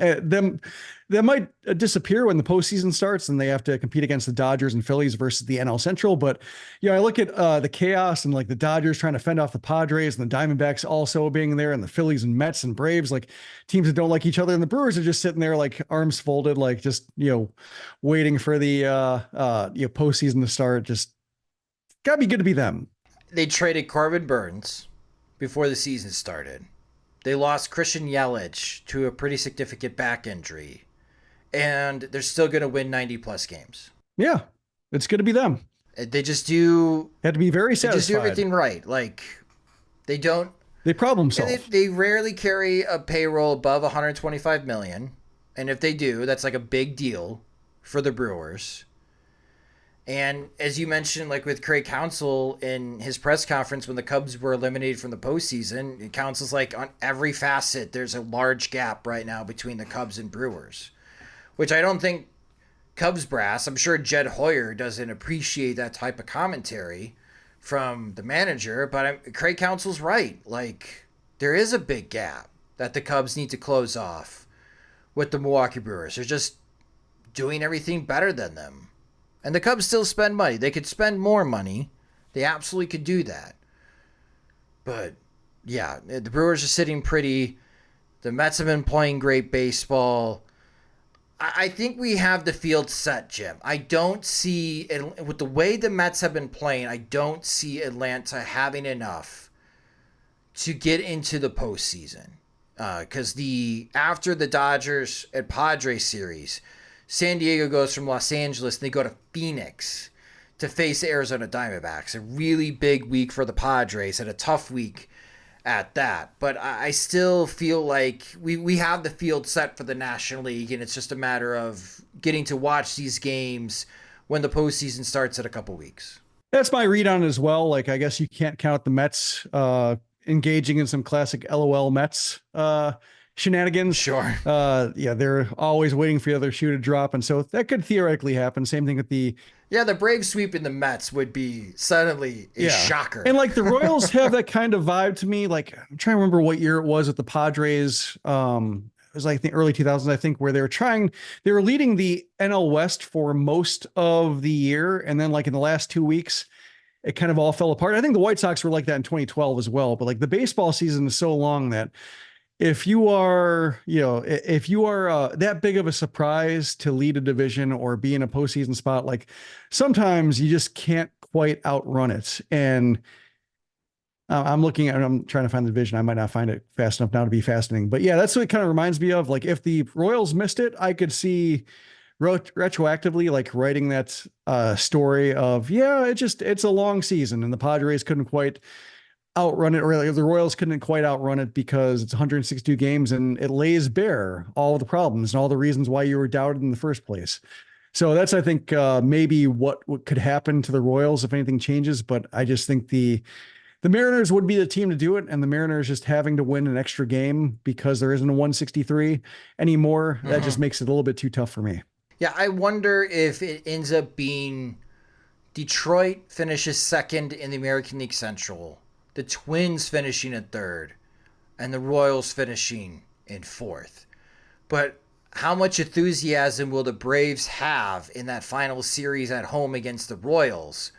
They might disappear when the postseason starts and they have to compete against the Dodgers and Phillies versus the NL Central. But I look at the chaos and like the Dodgers trying to fend off the Padres and the Diamondbacks also being there, and the Phillies and Mets and Braves, like teams that don't like each other, and the Brewers are just sitting there like arms folded, like just waiting for the postseason to start. Just gotta be good to be them. They traded Corbin Burns before the season started. They lost Christian Yelich to a pretty significant back injury, and they're still going to win 90-plus games. Yeah, it's good to be them. They just do... Had to be very satisfied. They just do everything right. Like, they don't... They problem solve. They rarely carry a payroll above $125 million, and if they do, that's like a big deal for the Brewers. And as you mentioned, like with Craig Counsell in his press conference when the Cubs were eliminated from the postseason, Counsell's like, on every facet, there's a large gap right now between the Cubs and Brewers, which I don't think Cubs brass, I'm sure Jed Hoyer doesn't appreciate that type of commentary from the manager, but Craig Counsell's right. Like, there is a big gap that the Cubs need to close off with the Milwaukee Brewers. They're just doing everything better than them. And the Cubs still spend money. They could spend more money. They absolutely could do that. But, yeah, the Brewers are sitting pretty. The Mets have been playing great baseball. I think we have the field set, Jim. I don't see, with the way the Mets have been playing, I don't see Atlanta having enough to get into the postseason. Because after the Dodgers and Padres series, San Diego goes from Los Angeles and they go to Phoenix to face the Arizona Diamondbacks. A really big week for the Padres and a tough week at that. But I still feel like we have the field set for the National League, and it's just a matter of getting to watch these games when the postseason starts in a couple weeks. That's my read on it as well. Like, I guess you can't count the Mets engaging in some classic LOL Mets shenanigans. Sure. Yeah, they're always waiting for the other shoe to drop. And so that could theoretically happen. Same thing with the Braves sweeping the Mets would be suddenly a shocker. And like the Royals have that kind of vibe to me. Like, I'm trying to remember what year it was with the Padres. It was like the early 2000s, I think, where they were leading the NL West for most of the year. And then like in the last 2 weeks, it kind of all fell apart. I think the White Sox were like that in 2012 as well. But like the baseball season is so long that if you are that big of a surprise to lead a division or be in a postseason spot, like sometimes you just can't quite outrun it. And I'm trying to find the division. I might not find it fast enough now to be fascinating, but yeah, that's what it kind of reminds me of. Like if the Royals missed it, I could see retroactively like writing that story of, it's a long season and the Padres couldn't quite outrun it, or the Royals couldn't quite outrun it because it's 162 games and it lays bare all the problems and all the reasons why you were doubted in the first place. So that's, I think, maybe what could happen to the Royals if anything changes. But I just think the Mariners would be the team to do it. And the Mariners just having to win an extra game because there isn't a 163 anymore. That just makes it a little bit too tough for me. Yeah, I wonder if it ends up being Detroit finishes second in the American League Central, the Twins finishing in third, and the Royals finishing in fourth. But how much enthusiasm will the Braves have in that final series at home against the Royals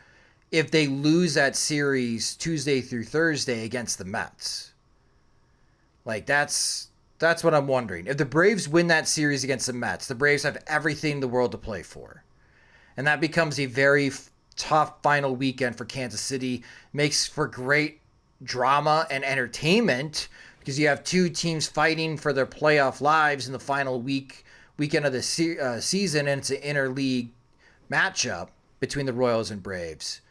if they lose that series Tuesday through Thursday against the Mets? Like, that's what I'm wondering. If the Braves win that series against the Mets, the Braves have everything in the world to play for. And that becomes a very tough final weekend for Kansas City. Makes for great drama and entertainment because you have two teams fighting for their playoff lives in the final weekend of the season, and it's an interleague matchup between the Royals and Braves.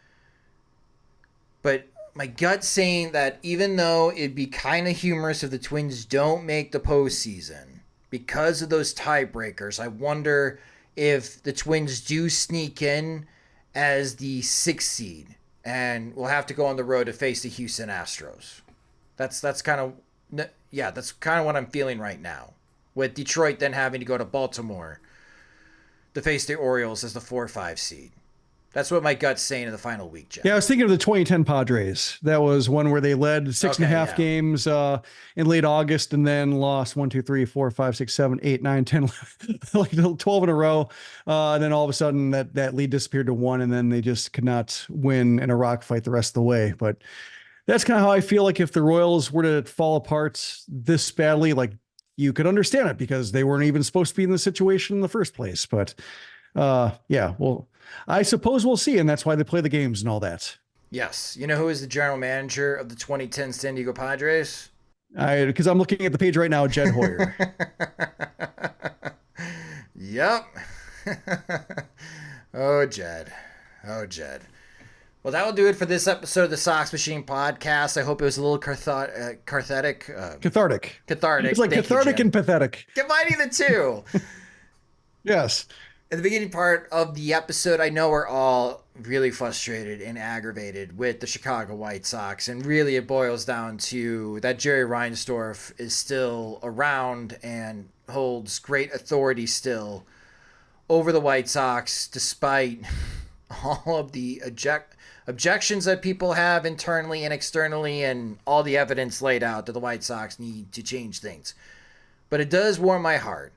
But my gut's saying that even though it'd be kind of humorous if the Twins don't make the postseason because of those tiebreakers, I wonder if the Twins do sneak in as the 6th seed and we'll have to go on the road to face the Houston Astros. That's kind of what I'm feeling right now, with Detroit then having to go to Baltimore to face the Orioles as the 4-5 seed. That's what my gut's saying in the final week, Jeff. Yeah, I was thinking of the 2010 Padres. That was one where they led 6.5 games in late August and then lost 1, 2, 3, 4, 5, 6, 7, 8, 9, 10, like 12 in a row. And then all of a sudden that lead disappeared to 1, and then they just could not win in a rock fight the rest of the way. But that's kind of how I feel like if the Royals were to fall apart this badly, like you could understand it because they weren't even supposed to be in the situation in the first place. But well, I suppose we'll see. And that's why they play the games and all that. Yes. You know who is the general manager of the 2010 San Diego Padres? Because I'm looking at the page right now, Jed Hoyer. Yep. Oh, Jed. Well, that will do it for this episode of the Sox Machine podcast. I hope it was a little cathartic. Cathartic. It's like cathartic and pathetic. Combining the two. Yes. At the beginning part of the episode, I know we're all really frustrated and aggravated with the Chicago White Sox, and really it boils down to that Jerry Reinsdorf is still around and holds great authority still over the White Sox, despite all of the objections that people have internally and externally and all the evidence laid out that the White Sox need to change things. But it does warm my heart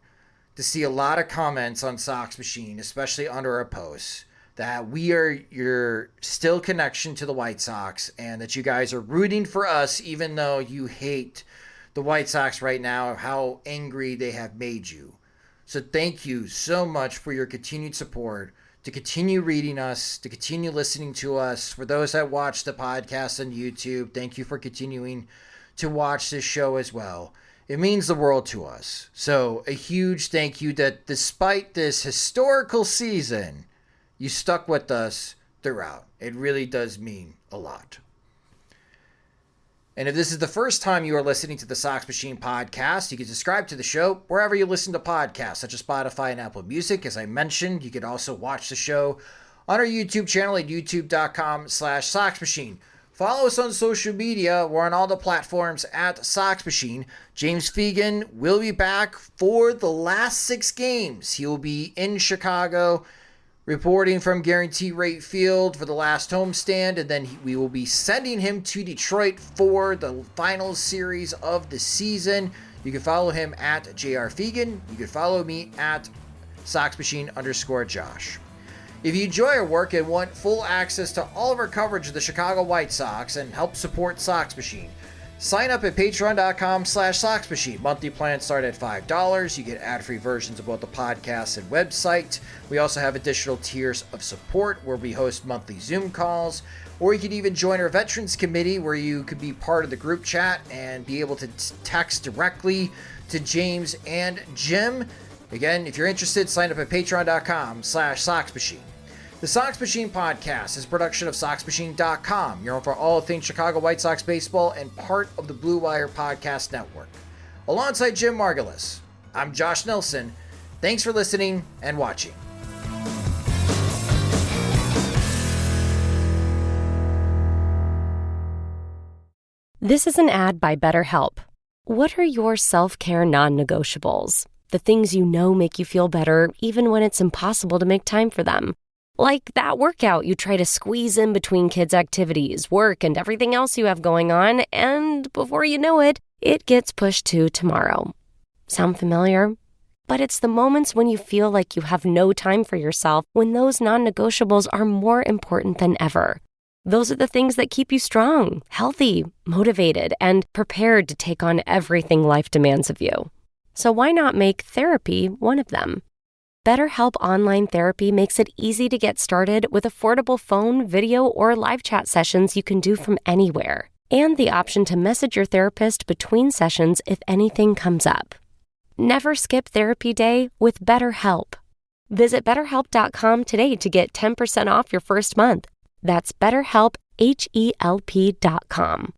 to see a lot of comments on Sox Machine, especially under our posts, that we are your still connection to the White Sox and that you guys are rooting for us even though you hate the White Sox right now, how angry they have made you. So thank you so much for your continued support, to continue reading us, to continue listening to us. For those that watch the podcast on YouTube, thank you for continuing to watch this show as well. It means the world to us. So a huge thank you that despite this historical season, you stuck with us throughout. It really does mean a lot. And if this is the first time you are listening to the Sox Machine podcast, you can subscribe to the show wherever you listen to podcasts, such as Spotify and Apple Music. As I mentioned, you can also watch the show on our YouTube channel at youtube.com/Sox Machine. Follow us on social media. We're on all the platforms at Sox Machine. James Fegan will be back for the last 6 games. He will be in Chicago reporting from Guarantee Rate Field for the last homestand, and then we will be sending him to Detroit for the final series of the season. You can follow him at JR Fegan. You can follow me at SoxMachine_Josh. If you enjoy our work and want full access to all of our coverage of the Chicago White Sox and help support Sox Machine, sign up at patreon.com/Sox Machine. Monthly plans start at $5. You get ad-free versions of both the podcast and website. We also have additional tiers of support where we host monthly Zoom calls, or you can even join our Veterans Committee where you could be part of the group chat and be able to text directly to James and Jim. Again, if you're interested, sign up at patreon.com/Sox Machine. The Sox Machine podcast is a production of SoxMachine.com. You're home for all things Chicago White Sox baseball and part of the Blue Wire Podcast Network. Alongside Jim Margulis, I'm Josh Nelson. Thanks for listening and watching. This is an ad by BetterHelp. What are your self-care non-negotiables? The things you know make you feel better even when it's impossible to make time for them. Like that workout you try to squeeze in between kids' activities, work, and everything else you have going on, and before you know it, it gets pushed to tomorrow. Sound familiar? But it's the moments when you feel like you have no time for yourself when those non-negotiables are more important than ever. Those are the things that keep you strong, healthy, motivated, and prepared to take on everything life demands of you. So why not make therapy one of them? BetterHelp Online Therapy makes it easy to get started with affordable phone, video, or live chat sessions you can do from anywhere, and the option to message your therapist between sessions if anything comes up. Never skip therapy day with BetterHelp. Visit BetterHelp.com today to get 10% off your first month. That's BetterHelp, HELP.com.